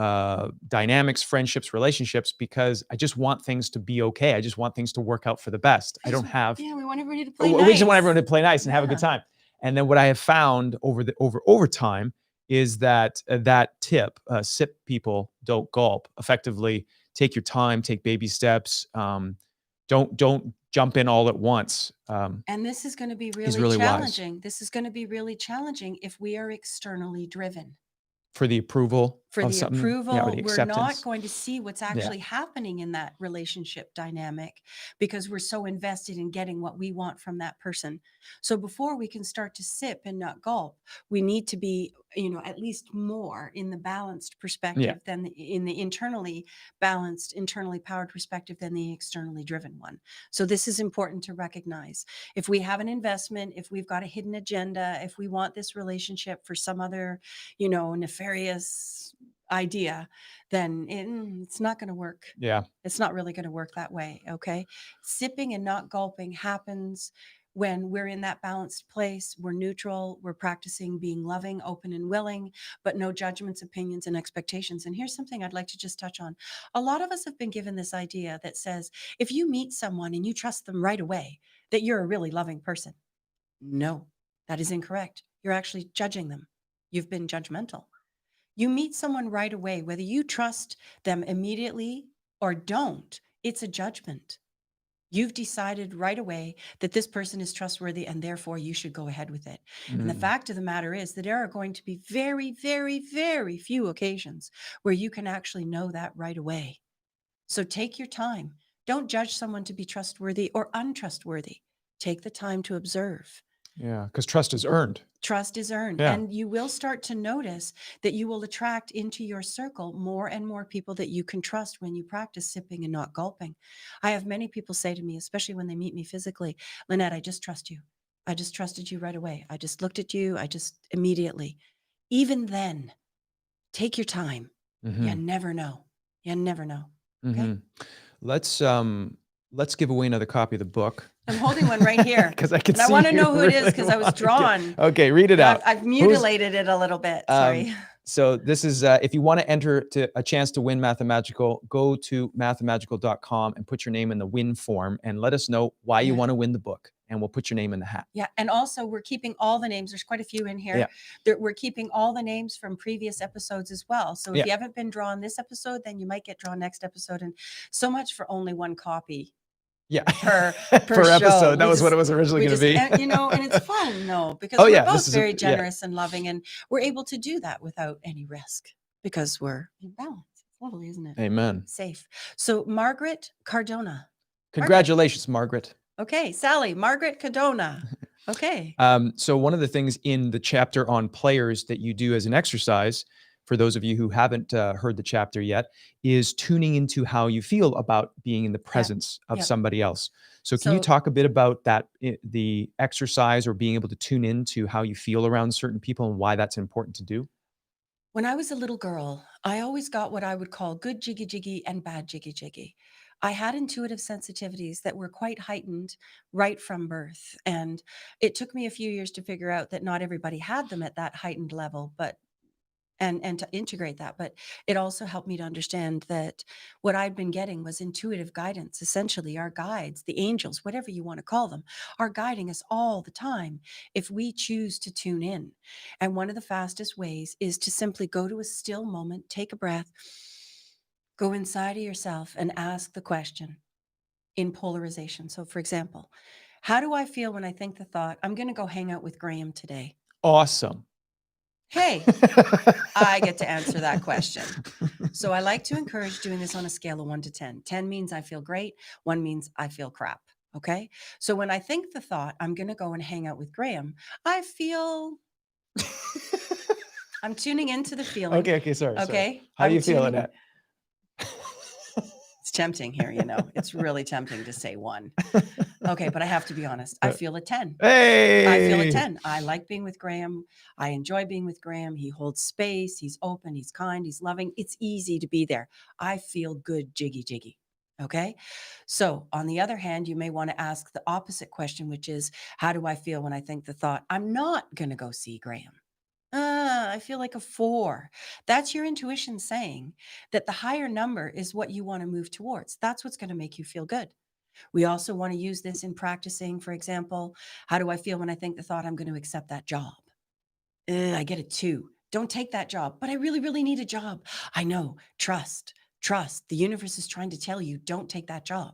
dynamics, friendships, relationships, because I just want things to be okay. I just want things to work out for the best. I don't have. Yeah, we want everybody to play nice. We just want everyone to play nice and have a good time. And then what I have found over time is that that tip, sip, people, don't gulp. Effectively, take your time, take baby steps. Don't jump in all at once. And this is going to be really challenging. This is going to be really challenging if we are externally driven. For the approval for Of the something, yeah, or approval. the We're not acceptance. going to see what's Yeah. actually happening in that relationship dynamic because we're so invested in getting what we want from that person. So before we can start to sip and not gulp, we need to be, at least more in the balanced perspective than in the internally balanced, internally powered perspective than the externally driven one. So this is important to recognize. If we have an investment, if we've got a hidden agenda, if we want this relationship for some other, nefarious idea, then it's not going to work. Yeah. It's not really going to work that way. Okay. Sipping and not gulping happens when we're in that balanced place. We're neutral. We're practicing being loving, open, and willing, but no judgments, opinions, and expectations. And here's something I'd like to just touch on. A lot of us have been given this idea that says if you meet someone and you trust them right away, that you're a really loving person. No, that is incorrect. You're actually judging them. You've been judgmental. You meet someone right away, whether you trust them immediately or don't, it's a judgment. You've decided right away that this person is trustworthy and therefore you should go ahead with it. And the fact of the matter is that there are going to be very, very, very few occasions where you can actually know that right away. So take your time. Don't judge someone to be trustworthy or untrustworthy. Take the time to observe. Yeah, because trust is earned. Trust is earned. Yeah. And you will start to notice that you will attract into your circle more and more people that you can trust when you practice sipping and not gulping. I have many people say to me, especially when they meet me physically, Lynette, I just trust you. I just trusted you right away. I just looked at you. I just immediately. Even then, take your time. You never know. You never know. Okay. Let's give away another copy of the book. I'm holding one right here. Because I can see. I want to know who it is really because I was want to drawn. Okay, read it out. I've mutilated it a little bit. Sorry. So this is, if you want to enter a chance to win Mathamagical, go to mathamagical.com and put your name in the win form and let us know why you want to win the book. And we'll put your name in the hat. Yeah. And also we're keeping all the names. There's quite a few in here. We're keeping all the names from previous episodes as well. So if you haven't been drawn this episode, then you might get drawn next episode. And so much for only one copy. Per episode. That was what it was originally going to be. And, and it's fun, because we're both very generous and loving, and we're able to do that without any risk because we're in balance. It's lovely, isn't it? Amen. Safe. So Margaret Cardona. Congratulations, Margaret. Okay, Sally, Margaret Cardona. Okay. So one of the things in the chapter on players that you do as an exercise, for those of you who haven't heard the chapter yet, is tuning into how you feel about being in the presence of somebody else. So can you talk a bit about that, the exercise or being able to tune into how you feel around certain people and why that's important to do? When I was a little girl, I always got what I would call good jiggy jiggy and bad jiggy jiggy. I had intuitive sensitivities that were quite heightened right from birth. And it took me a few years to figure out that not everybody had them at that heightened level, but and to integrate that. But it also helped me to understand that what I'd been getting was intuitive guidance. Essentially, our guides, the angels, whatever you want to call them, are guiding us all the time if we choose to tune in. And one of the fastest ways is to simply go to a still moment, take a breath, go inside of yourself and ask the question in polarization. So for example, how do I feel when I think the thought, I'm going to go hang out with Graham today? Awesome. Hey, I get to answer that question. So I like to encourage doing this on a scale of 1 to 10. 10 means I feel great. 1 means I feel crap. Okay. So when I think the thought, I'm going to go and hang out with Graham, I feel I'm tuning into the feeling. Okay. Sorry. Okay. How do you feel in that? It's tempting here, it's really tempting to say 1. Okay, but I have to be honest. I feel a 10. Hey! I feel a 10. I like being with Graham. I enjoy being with Graham. He holds space. He's open. He's kind. He's loving. It's easy to be there. I feel good, jiggy, jiggy. Okay. So on the other hand, you may want to ask the opposite question, which is, how do I feel when I think the thought, I'm not going to go see Graham? I feel like a 4. That's your intuition saying that the higher number is what you want to move towards. That's what's going to make you feel good. We also want to use this in practicing. For example, how do I feel when I think the thought I'm going to accept that job? I get a 2. Don't take that job, but I really, really need a job. I know. Trust. The universe is trying to tell you, don't take that job.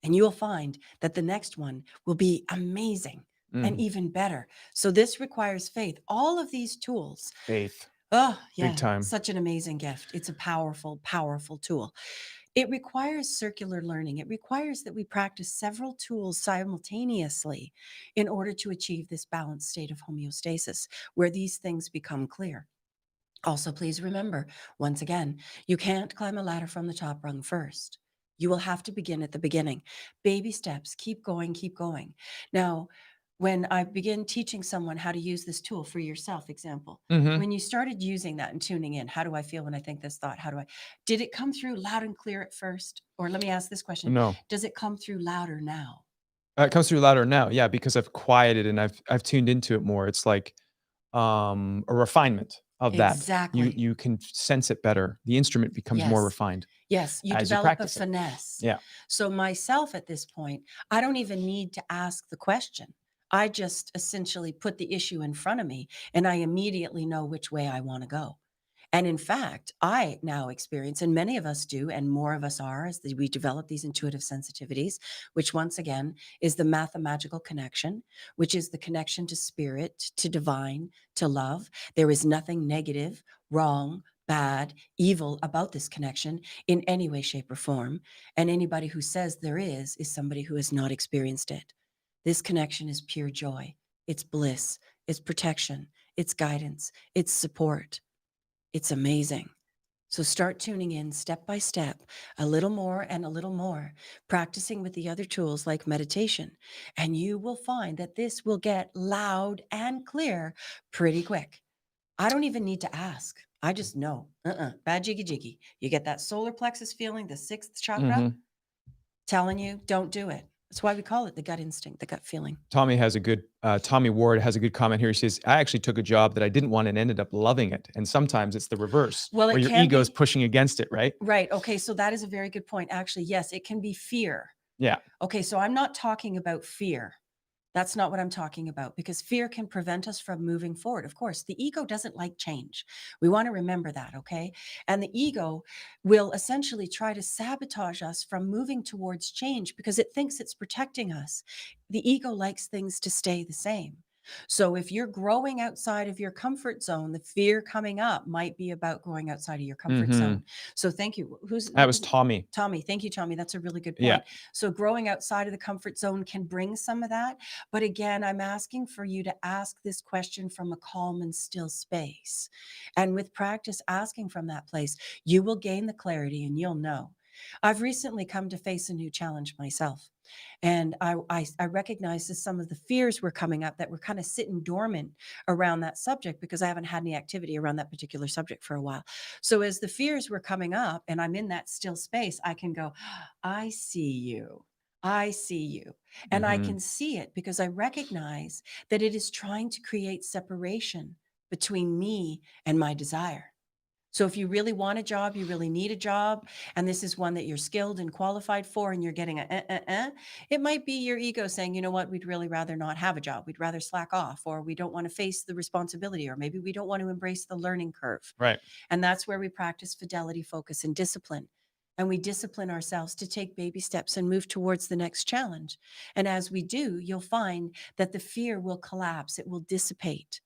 And you'll find that the next one will be amazing and even better. So this requires faith. All of these tools. Faith. Oh, Big yeah, time. such an amazing gift. It's a powerful, powerful tool. It requires circular learning. It requires that we practice several tools simultaneously in order to achieve this balanced state of homeostasis where these things become clear. Also, please remember, once again, you can't climb a ladder from the top rung first. You will have to begin at the beginning. Baby steps, keep going, keep going. Now, when I begin teaching someone how to use this tool for yourself, example, Hmm. when you started using that and tuning in, how do I feel when I think this thought? Did it come through loud and clear at first? Or let me ask this question, No. does it come through louder now? It comes through louder now, yeah, because I've quieted and I've tuned into it more. It's like, a refinement of that. You Exactly. you can sense it better. The instrument becomes more Yes. refined Yes, you as you develop a practice it. finesse. Yeah. So myself at this point, I don't even need to ask the question. I just essentially put the issue in front of me and I immediately know which way I want to go. And in fact, I now experience, and many of us do, and more of us are as we develop these intuitive sensitivities, which once again is the mathemagical connection, which is the connection to spirit, to divine, to love. There is nothing negative, wrong, bad, evil about this connection in any way, shape, or form. And anybody who says there is somebody who has not experienced it. This connection is pure joy. It's bliss. It's protection. It's guidance. It's support. It's amazing. So start tuning in step by step, a little more and a little more, practicing with the other tools like meditation. And you will find that this will get loud and clear pretty quick. I don't even need to ask. I just know. Bad jiggy jiggy. You get that solar plexus feeling, the sixth chakra, Mhm. telling you don't do it. That's why we call it the gut instinct, the gut feeling. Tommy Ward has a good comment here. He says, "I actually took a job that I didn't want and ended up loving it." And sometimes it's the reverse, Well, where it your can ego is be. pushing against it, right? Right. Okay. So that is a very good point. Actually, yes, it can be fear. Yeah. Okay. So I'm not talking about fear. That's not what I'm talking about because fear can prevent us from moving forward. Of course, the ego doesn't like change. We want to remember that, okay? And the ego will essentially try to sabotage us from moving towards change because it thinks it's protecting us. The ego likes things to stay the same. So if you're growing outside of your comfort zone, the fear coming up might be about growing outside of your comfort Mhm. zone. So thank you. That What was was it? Tommy. Tommy. Thank you, Tommy. That's a really good Yeah. point. So growing outside of the comfort zone can bring some of that. But again, I'm asking for you to ask this question from a calm and still space. And with practice asking from that place, you will gain the clarity and you'll know. I've recently come to face a new challenge myself. And I recognized that some of the fears were coming up that were kind of sitting dormant around that subject because I haven't had any activity around that particular subject for a while. So as the fears were coming up and I'm in that still space, I can go, I see you. I see you. And I Mhm. can see it because I recognize that it is trying to create separation between me and my desire. So if you really want a job, you really need a job, and this is one that you're skilled and qualified for, and you're getting it might be your ego saying, you know what, we'd really rather not have a job. We'd rather slack off, or we don't want to face the responsibility, or maybe we don't want to embrace the learning curve. Right. And that's where we practice fidelity, focus, and discipline. And we discipline ourselves to take baby steps and move towards the next challenge. And as we do, you'll find that the fear will collapse, it will dissipate.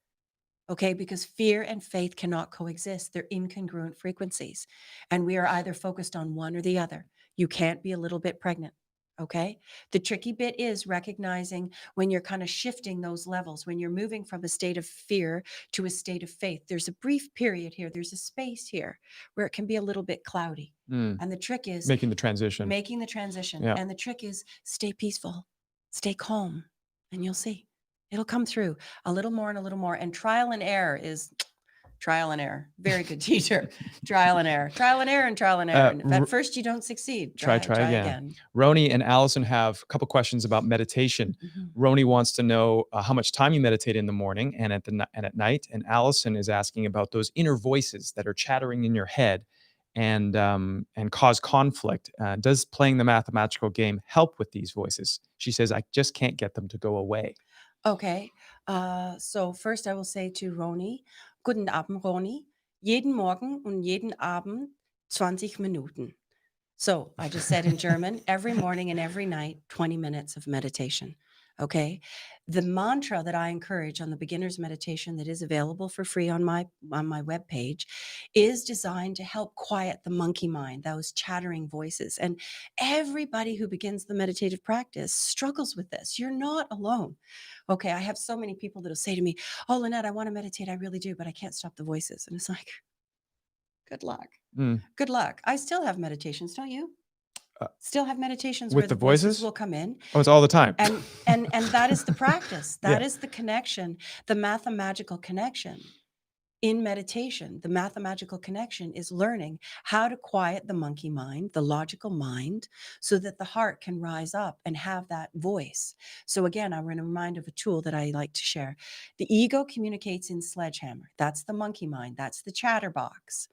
Okay, because fear and faith cannot coexist. They're incongruent frequencies. And we are either focused on one or the other. You can't be a little bit pregnant. Okay. The tricky bit is recognizing when you're kind of shifting those levels, when you're moving from a state of fear to a state of faith. There's a brief period here, there's a space here where it can be a little bit cloudy. Mm. And the trick is Making the transition. making the transition. Yeah. And the trick is stay peaceful, stay calm, and you'll see it'll come through a little more and a little more. And trial and error is trial and error. Very good teacher. Trial and error, trial and error, and trial and error. And if at first you don't succeed, Try try again. again. Roni and Allison have a couple questions about meditation. Mhm. Roni wants to know how much time you meditate in the morning and at night, and Allison is asking about those inner voices that are chattering in your head and cause conflict. Does playing the mathematical game help with these voices? She says, "I just can't get them to go away." Okay. So first I will say to Roni, Guten Abend, Roni. Jeden Morgen und jeden Abend 20 Minuten. So I just said in German, every morning and every night, 20 minutes of meditation. Okay. The mantra that I encourage on the beginner's meditation that is available for free on my webpage is designed to help quiet the monkey mind, those chattering voices. And everybody who begins the meditative practice struggles with this. You're not alone. Okay, I have so many people that'll say to me, "Oh, Lynette, I want to meditate. I really do, but I can't stop the voices." And it's like, good luck. Mm. Good luck. I still have meditations, don't you? Uh, Still have meditations with where the the voices voices? will come in. Oh, it's all the time. And that is the practice. That Yeah. is the connection, the mathemagical connection in meditation. The mathemagical connection is learning how to quiet the monkey mind, the logical mind, so that the heart can rise up and have that voice. So again, I'm going to remind of a tool that I like to share. The ego communicates in sledgehammer. That's the monkey mind. That's the chatterbox.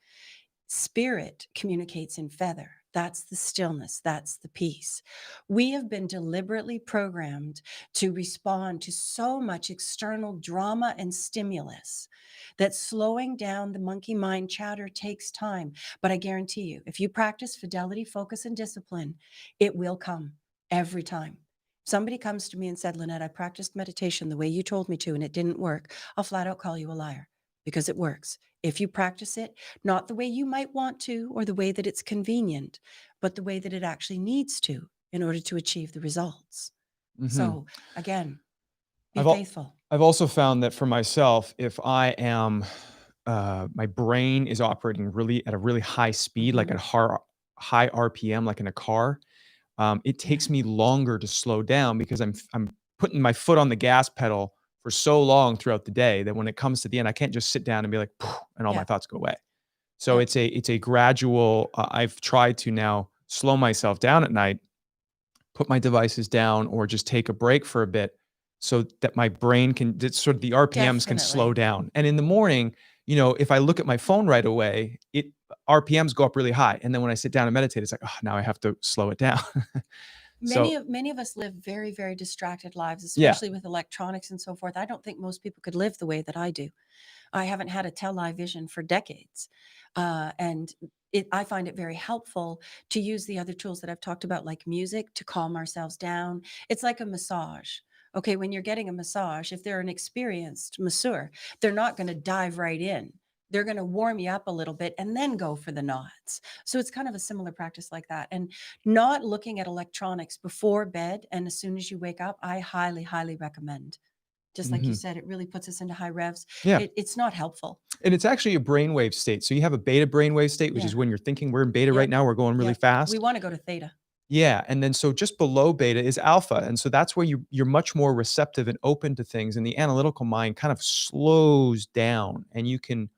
Spirit communicates in feather. That's the stillness. That's the peace. We have been deliberately programmed to respond to so much external drama and stimulus that slowing down the monkey mind chatter takes time. But I guarantee you, if you practice fidelity, focus, and discipline, it will come every time. Somebody comes to me and said, "Lynette, I practiced meditation the way you told me to, and it didn't work." I'll flat out call you a liar, because it works. If you practice it, not the way you might want to or the way that it's convenient, but the way that it actually needs to in order to achieve the results. Mhm. So again, be I've al- faithful. I've also found that for myself, if I am, my brain is operating really at a really high speed, like Mhm. at high RPM, like in a car, it Yeah. takes me longer to slow down because I'm putting my foot on the gas pedal for so long throughout the day that when it comes to the end, I can't just sit down and be like, "Phew," and all my Yeah. thoughts go away. So Yeah. it's a gradual. I've tried to now slow myself down at night, put my devices down, or just take a break for a bit, so that my brain can sort of the RPMs can slow Definitely. down. And in the morning, if I look at my phone right away, it RPMs go up really high, and then when I sit down and meditate, it's like, oh, now I have to slow it down. So Many of us live very, very distracted lives, yeah. especially with electronics and so forth. I don't think most people could live the way that I do. I haven't had a television for decades. And I find it very helpful to use the other tools that I've talked about, like music, to calm ourselves down. It's like a massage. Okay, when you're getting a massage, if they're an experienced masseur, they're not going to dive right in. They're going to warm you up a little bit and then go for the knots. So it's kind of a similar practice like that. And not looking at electronics before bed and as soon as you wake up, I highly, highly recommend. Just like you Mhm. said, it really puts us into high revs. Yeah. It's not helpful. And it's actually a brainwave state. So you have a beta brainwave state, which Yeah. is when you're thinking. We're in beta right Yep. now. We're going really Yep. We fast. want to go to theta. Yeah, and then so just below beta is alpha, and so that's where you're much more receptive and open to things, and the analytical mind kind of slows down, and you can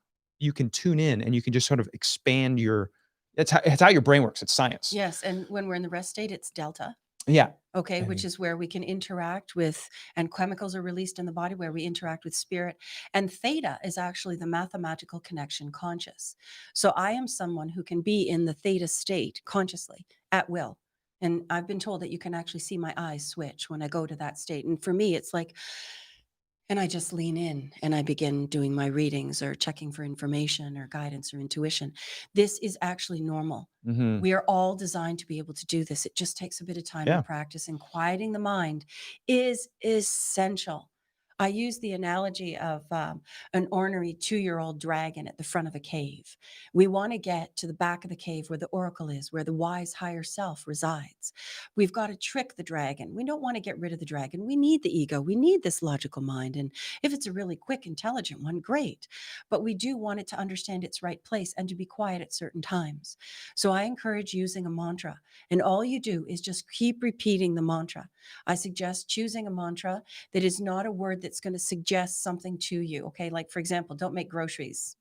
tune in, and you can just sort of expand your. It's how your brain works. It's science. Yes. And when we're in the rest state, it's delta. Yeah. Okay, which And is where we can interact with, and chemicals are released in the body where we interact with spirit. And theta is actually the mathematical connection conscious. So I am someone who can be in the theta state consciously at will. And I've been told that you can actually see my eyes switch when I go to that state. And for me, it's like, and I just lean in and I begin doing my readings or checking for information or guidance or intuition. This is actually normal. mhm. We are all designed to be able to do this. It just takes a bit of time and Yeah. practice, and quieting the mind is essential. I use the analogy of an ornery 2-year-old dragon at the front of a cave. We want to get to the back of the cave where the oracle is, where the wise higher self resides. We've got to trick the dragon. We don't want to get rid of the dragon. We need the ego. We need this logical mind. And if it's a really quick, intelligent one, great. But we do want it to understand its right place and to be quiet at certain times. So I encourage using a mantra. And all you do is just keep repeating the mantra. I suggest choosing a mantra that is not a word that's going to suggest something to you. Okay. Like, for example, don't make groceries.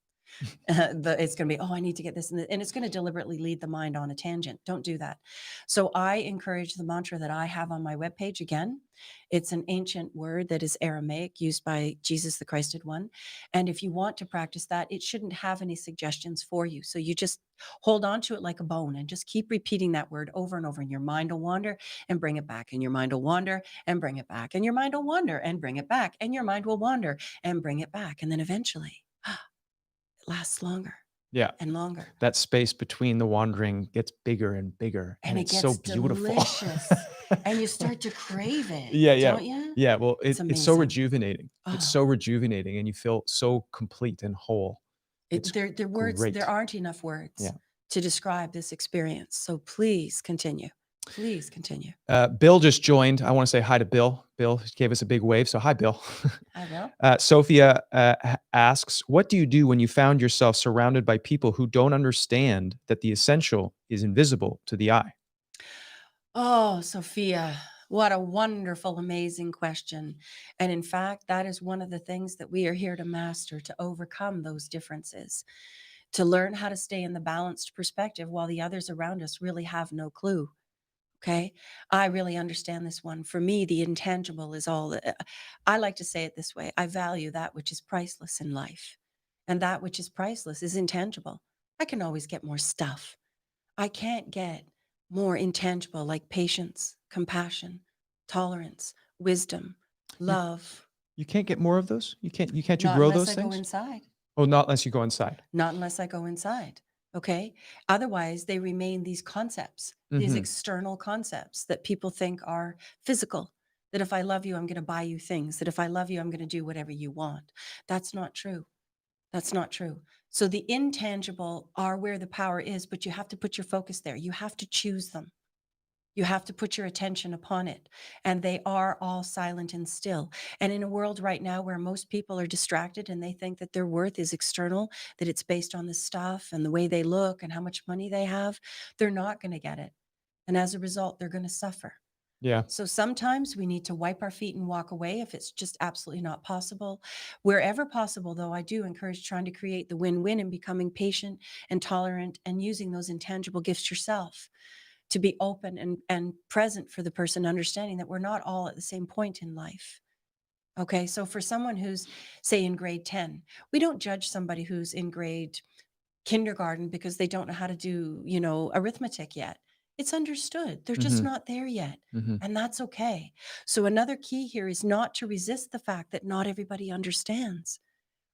It's going to be, oh, I need to get this. And it's going to deliberately lead the mind on a tangent. Don't do that. So I encourage the mantra that I have on my webpage. Again, it's an ancient word that is Aramaic, used by Jesus the Christed One. And if you want to practice that, it shouldn't have any suggestions for you. So you just hold on to it like a bone and just keep repeating that word over and over. And your mind will wander and bring it back. And your mind will wander and bring it back. And your mind will wander and bring it back. And your mind will wander and bring it back. And then eventually, it lasts longer Yeah. and longer. That space between the wandering gets bigger and bigger, and And it it's so gets beautiful. delicious. and you start to crave it, Yeah, yeah. don't you? Yeah, well, It's it's so amazing. rejuvenating. It's Oh, so rejuvenating, and you feel so complete and whole. It's there great. aren't enough words Yeah. to describe this experience. So please continue. Please continue. Bill just joined. I want to say hi to Bill. Bill gave us a big wave, so hi, Bill. I will. Sophia asks, what do you do when you found yourself surrounded by people who don't understand that the essential is invisible to the eye? Oh, Sophia, what a wonderful, amazing question. And in fact, that is one of the things that we are here to master, to overcome those differences, to learn how to stay in the balanced perspective while the others around us really have no clue. Okay. I really understand this one. For me, the intangible is all that I like to say it this way. I value that which is priceless in life. And that which is priceless is intangible. I can always get more stuff. I can't get more intangible like patience, compassion, tolerance, wisdom, You love. you can't get more of those? You can't Not grow unless those I go things? inside. Oh, not unless you go inside. Not unless I go inside. Okay. Otherwise, they remain these concepts, these Mhm. external concepts that people think are physical. That if I love you, I'm going to buy you things. That if I love you, I'm going to do whatever you want. That's not true. That's not true. So the intangible are where the power is, but you have to put your focus there. You have to choose them. You have to put your attention upon it. And they are all silent and still. And in a world right now where most people are distracted and they think that their worth is external, that it's based on the stuff and the way they look and how much money they have, they're not going to get it. And as a result, they're going to suffer. Yeah. So sometimes we need to wipe our feet and walk away if it's just absolutely not possible. Wherever possible, though, I do encourage trying to create the win win and becoming patient and tolerant and using those intangible gifts yourself to be open and present for the person, understanding that we're not all at the same point in life. Okay. So for someone who's, say, in grade 10, we don't judge somebody who's in grade kindergarten because they don't know how to do, arithmetic yet. It's understood. They're just Mhm. not there yet. Mhm. And that's okay. So another key here is not to resist the fact that not everybody understands.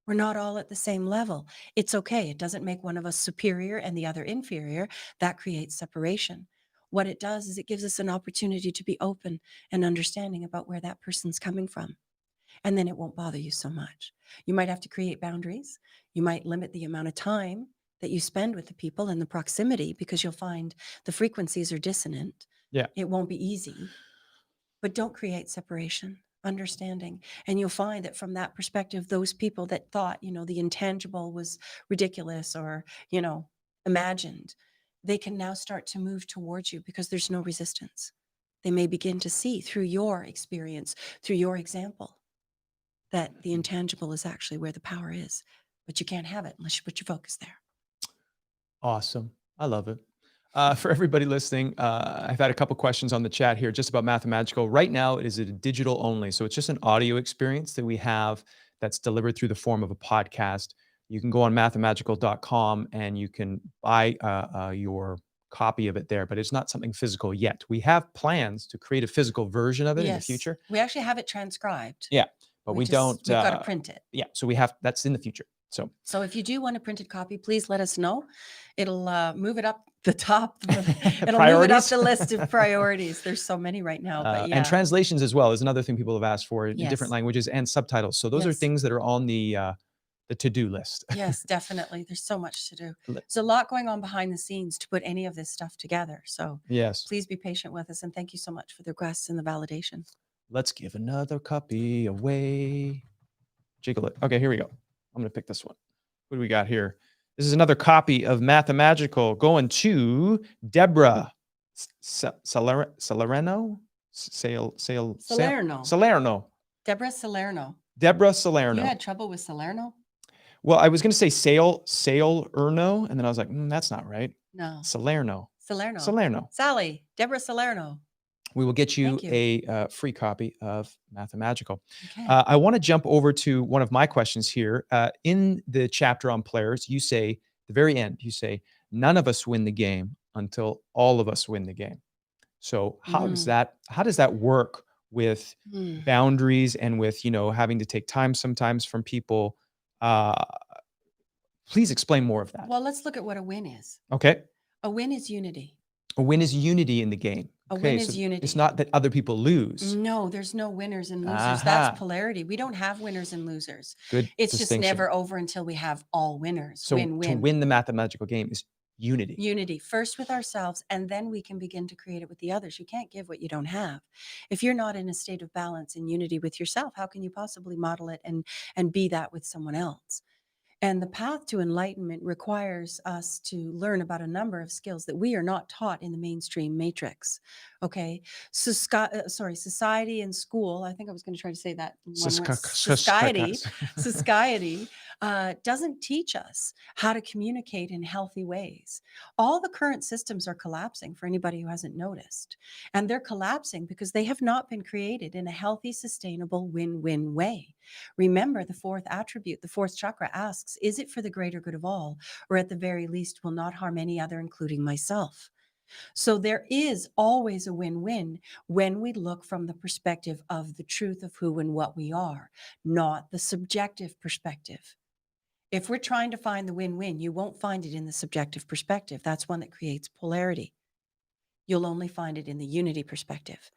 We're not all at the same level. It's okay. It doesn't make one of us superior and the other inferior. That creates separation. What it does is it gives us an opportunity to be open and understanding about where that person's coming from. And then it won't bother you so much. You might have to create boundaries. You might limit the amount of time that you spend with the people and the proximity because you'll find the frequencies are dissonant. Yeah. It won't be easy, but don't create separation, understanding. And you'll find that from that perspective, those people that thought, the intangible was ridiculous or, imagined, they can now start to move towards you because there's no resistance. They may begin to see through your experience, through your example, that the intangible is actually where the power is, but you can't have it unless you put your focus there. Awesome. I love it. For everybody listening, I've had a couple questions on the chat here just about Mathamagical. Right now, it is a digital only. So it's just an audio experience that we have that's delivered through the form of a podcast. You can go on mathamagical.com and you can buy your copy of it there, but it's not something physical yet. We have plans to create a physical version of it in the Yes, future. we actually have it transcribed. Yeah, but we don't. We've got to print it. Yeah, so we have that's in the future. So So if you do want a printed copy, please let us know. It'll move it up the top. It'll move it up priorities. the list of priorities. There's so many right now, but And yeah. translations as well is another thing people have asked for in different Yes. languages and subtitles. So those are Yes. things that are on the to-do list. Yes, definitely. There's so much to do. Le- There's a lot going on behind the scenes to put any of this stuff together. So Yes. please be patient with us. And thank you so much for the requests and the validation. Let's give another copy away. Jiggle it. Okay, here we go. I'm going to pick this one. What do we got here? This is another copy of Mathamagical going to Deborah Salerno. Salerno. Salerno. Deborah Salerno. Deborah You Salerno. had trouble with Salerno? Well, I was going to say Salerno, and then I was like, that's not right. No. Salerno. Salerno. Salerno. Sally, Deborah Salerno. We will get you, Thank you. a free copy of Mathamagical. Okay. I want to jump over to one of my questions here. In the chapter on players, you say, the very end, you say, none of us win the game until all of us win the game. So how does that work with boundaries and with, having to take time sometimes from people? Please explain more of that. Well, let's look at what a win is. Okay. A win is unity. A win is unity in the game. A Okay, win so is it's unity. not that other people lose. No, there's no winners and losers. That's Aha, polarity. We don't have winners and losers. good It's just distinction. never over until we have all winners. So Win to win. win the mathematical game is unity. Unity first with ourselves, and then we can begin to create it with the others. You can't give what you don't have. If you're not in a state of balance and unity with yourself, how can you possibly model it and be that with someone else? And the path to enlightenment requires us to learn about a number of skills that we are not taught in the mainstream matrix. Okay. So, society and school, I think I was going to try to say that in one word. Society doesn't teach us how to communicate in healthy ways. All the current systems are collapsing for anybody who hasn't noticed. And they're collapsing because they have not been created in a healthy, sustainable, win win way. Remember, the fourth attribute, the fourth chakra asks, is it for the greater good of all, or at the very least will not harm any other, including myself? So there is always a win win when we look from the perspective of the truth of who and what we are, not the subjective perspective. If we're trying to find the win win, you won't find it in the subjective perspective. That's one that creates polarity. You'll only find it in the unity perspective.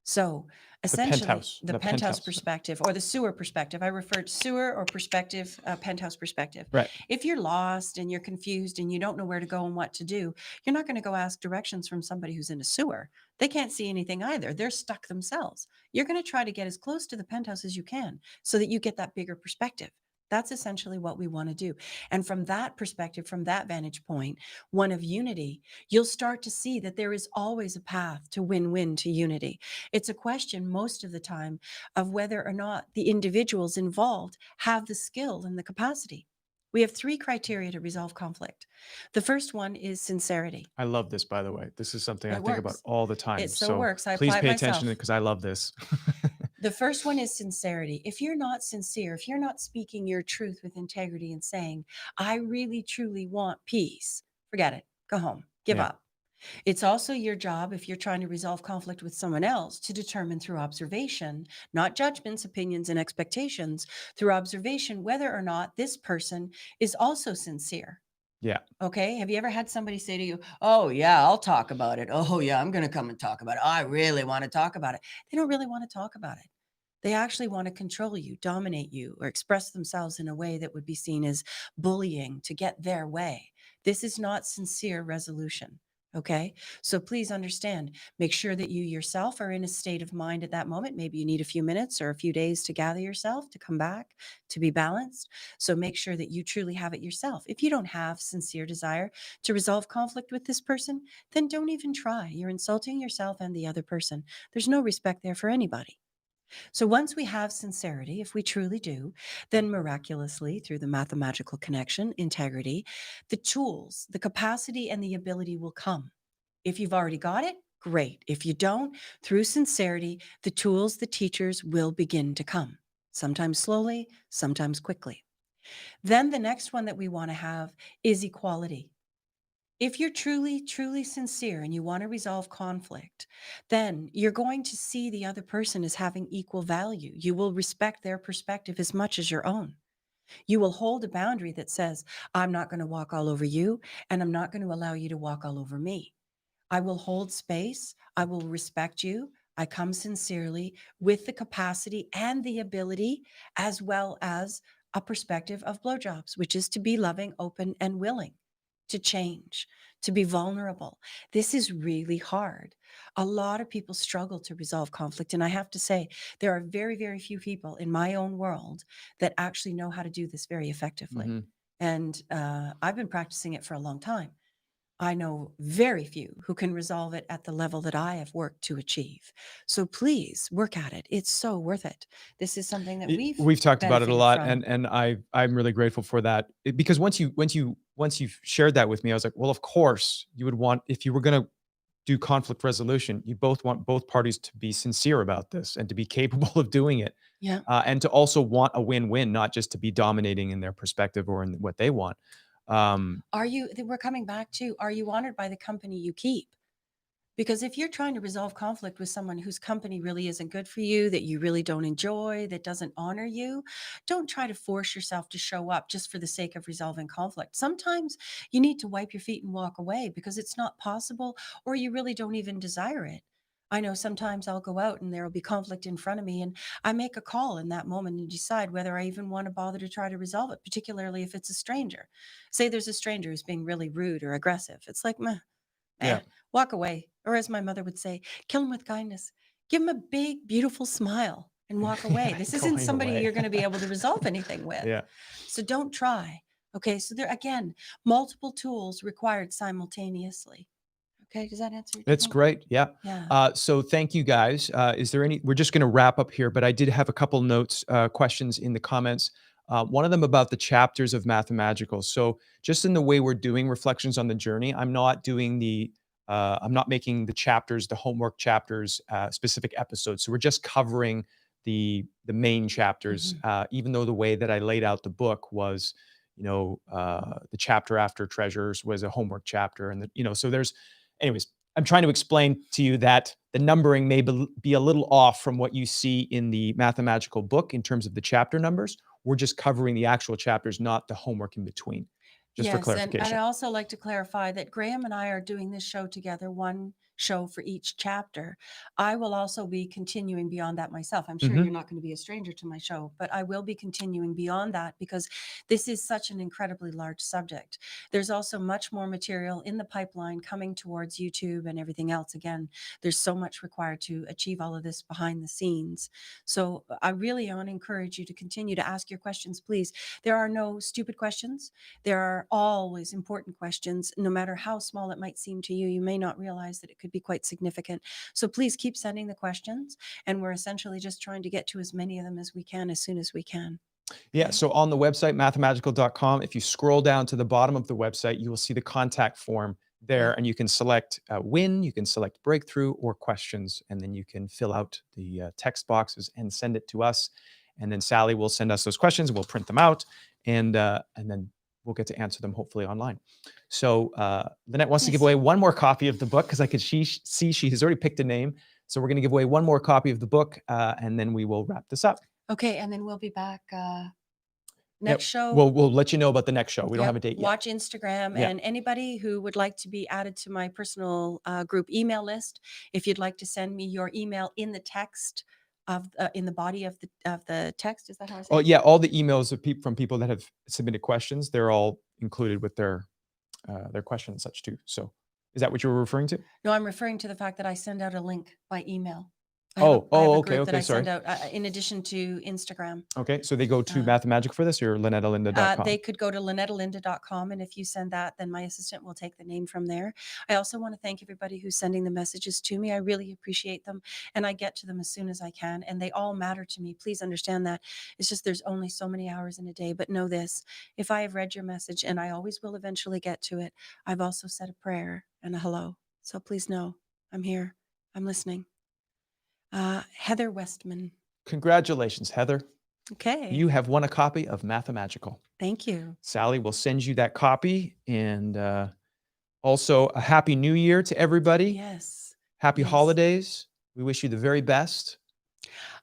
So The essentially, penthouse. the The penthouse penthouse. perspective or the sewer perspective, I refer to sewer or perspective, penthouse perspective. Right. If you're lost and you're confused and you don't know where to go and what to do, you're not going to go ask directions from somebody who's in a sewer. They can't see anything either. They're stuck themselves. You're going to try to get as close to the penthouse as you can so that you get that bigger perspective. That's essentially what we want to do. And from that perspective, from that vantage point, one of unity, you'll start to see that there is always a path to win win to unity. It's a question most of the time of whether or not the individuals involved have the skill and the capacity. We have three criteria to resolve conflict. The first one is sincerity. I love this, by the way. This is something I It think about works. all the It time. so So works. I please apply it pay attention to myself. it because I love this. The first one is sincerity. If you're not sincere, if you're not speaking your truth with integrity and saying, I really truly want peace, forget it. Go home. Give Yeah. up. It's also your job, if you're trying to resolve conflict with someone else, to determine through observation, not judgments, opinions, and expectations, through observation, whether or not this person is also sincere. Yeah. Okay. Have you ever had somebody say to you, oh, yeah, I'll talk about it. Oh, yeah, I'm going to come and talk about it. I really want to talk about it. They don't really want to talk about it. They actually want to control you, dominate you, or express themselves in a way that would be seen as bullying to get their way. This is not sincere resolution. Okay. So please understand, make sure that you yourself are in a state of mind at that moment. Maybe you need a few minutes or a few days to gather yourself, to come back, to be balanced. So make sure that you truly have it yourself. If you don't have sincere desire to resolve conflict with this person, then don't even try. You're insulting yourself and the other person. There's no respect there for anybody. So once we have sincerity, if we truly do, then miraculously, through the mathematical connection, integrity, the tools, the capacity, and the ability will come. If you've already got it, great. If you don't, through sincerity, the tools, the teachers will begin to come, sometimes slowly, sometimes quickly. Then the next one that we want to have is equality. If you're truly, truly sincere and you want to resolve conflict, then you're going to see the other person as having equal value. You will respect their perspective as much as your own. You will hold a boundary that says, I'm not going to walk all over you, and I'm not going to allow you to walk all over me. I will hold space. I will respect you. I come sincerely with the capacity and the ability, as well as a perspective of blowjobs, which is to be loving, open, and willing to change, to be vulnerable. This is really hard. A lot of people struggle to resolve conflict. And I have to say, there are very, very few people in my own world that actually know how to do this very effectively. Mhm. And I've been practicing it for a long time. I know very few who can resolve it at the level that I have worked to achieve. So please work at it. It's so worth it. This is something that we've We've talked about it a benefited lot, from. and I'm really grateful for that. Because once you shared that with me, I was like, well, of course you would want, if you were going to do conflict resolution, you both want both parties to be sincere about this and to be capable of doing it, Yeah. and to also want a win-win, not just to be dominating in their perspective or in what they want. We're coming back to, are you honored by the company you keep? Because if you're trying to resolve conflict with someone whose company really isn't good for you, that you really don't enjoy, that doesn't honor you, don't try to force yourself to show up just for the sake of resolving conflict. Sometimes you need to wipe your feet and walk away because it's not possible or you really don't even desire it. I know sometimes I'll go out and there will be conflict in front of me, and I make a call in that moment and decide whether I even want to bother to try to resolve it, particularly if it's a stranger. Say there's a stranger who's being really rude or aggressive. It's like, meh, Yeah. walk away. Or as my mother would say, kill him with kindness. Give him a big, beautiful smile and walk away. Yeah, This isn't going somebody away. you're going to be able to resolve anything with. Yeah. So don't try. Okay. So there, again, multiple tools required simultaneously. Okay. Does that answer? Do you That's think? great. Yeah. Yeah. So thank you guys. Is there any, we're just going to wrap up here, but I did have a couple notes, questions in the comments. One of them about the chapters of Mathamagical. So just in the way we're doing reflections on the journey, I'm not doing I'm not making the chapters, the homework chapters, specific episodes. So we're just covering the main chapters, even though the way that I laid out the book was, the chapter after treasures was a homework chapter. And, so anyways, I'm trying to explain to you that the numbering may be a little off from what you see in the Mathamagical book in terms of the chapter numbers. We're just covering the actual chapters, not the homework in between, just for Yes, and clarification. I'd also like to clarify that Graham and I are doing this show together, one show for each chapter. I will also be continuing beyond that myself. I'm sure Mhm. you're not going to be a stranger to my show, but I will be continuing beyond that because this is such an incredibly large subject. There's also much more material in the pipeline coming towards YouTube and everything else. Again, there's so much required to achieve all of this behind the scenes. So I really want to encourage you to continue to ask your questions, please. There are no stupid questions. There are always important questions, no matter how small it might seem to you. You may not realize that it could be quite significant. So please keep sending the questions. And we're essentially just trying to get to as many of them as we can as soon as we can. Yeah. Okay. So on the website, mathamagical.com, if you scroll down to the bottom of the website, you will see the contact form there, Yeah. and you can select win, you can select breakthrough or questions, and then you can fill out the text boxes and send it to us. And then Sally will send us those questions, and we'll print them out, and then we'll get to answer them hopefully online. So Lynette wants to give Yes. away one more copy of the book because I could see she has already picked a name. So we're going to give away one more copy of the book, and then we will wrap this up. Okay. And then we'll be back Yep. next show. We'll let you know about the next show. We don't Yep. have a date yet. Watch Instagram, Yeah. and anybody who would like to be added to my personal group email list, if you'd like to send me your email in the text of in the body of the text, is that how I say Oh it? yeah, all the emails of from people that have submitted questions, they're all included with their question and such too. So is that what you were referring to? No, I'm referring to the fact that I send out a link by email. I Oh, have a okay, group that okay, I send sorry. out in addition to Instagram. Okay, so they go to Uh, Mathamagical for this or LynetteElinda.com? They could go to LynetteElinda.com, and if you send that, then my assistant will take the name from there. I also want to thank everybody who's sending the messages to me. I really appreciate them, and I get to them as soon as I can, and they all matter to me. Please understand that. It's just there's only so many hours in a day, but know this: if I have read your message, and I always will eventually get to it, I've also said a prayer and a hello. So please know I'm here. I'm listening. Heather Westman. Congratulations, Heather. Okay. You have won a copy of Mathamagical. Thank you. Sally will send you that copy, and also a happy new year to everybody. Yes. Happy Yes. holidays. We wish you the very best.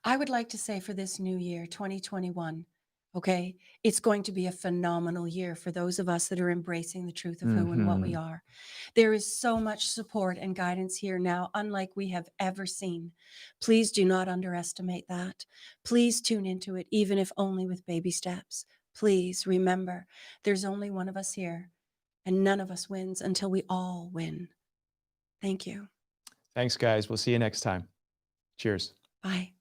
I would like to say for this new year, 2021, okay, it's going to be a phenomenal year for those of us that are embracing the truth of who and what we are. There is so much support and guidance here now, unlike we have ever seen. Please do not underestimate that. Please tune into it, even if only with baby steps. Please remember, there's only one of us here, and none of us wins until we all win. Thank you. Thanks, guys. We'll see you next time. Cheers. Bye.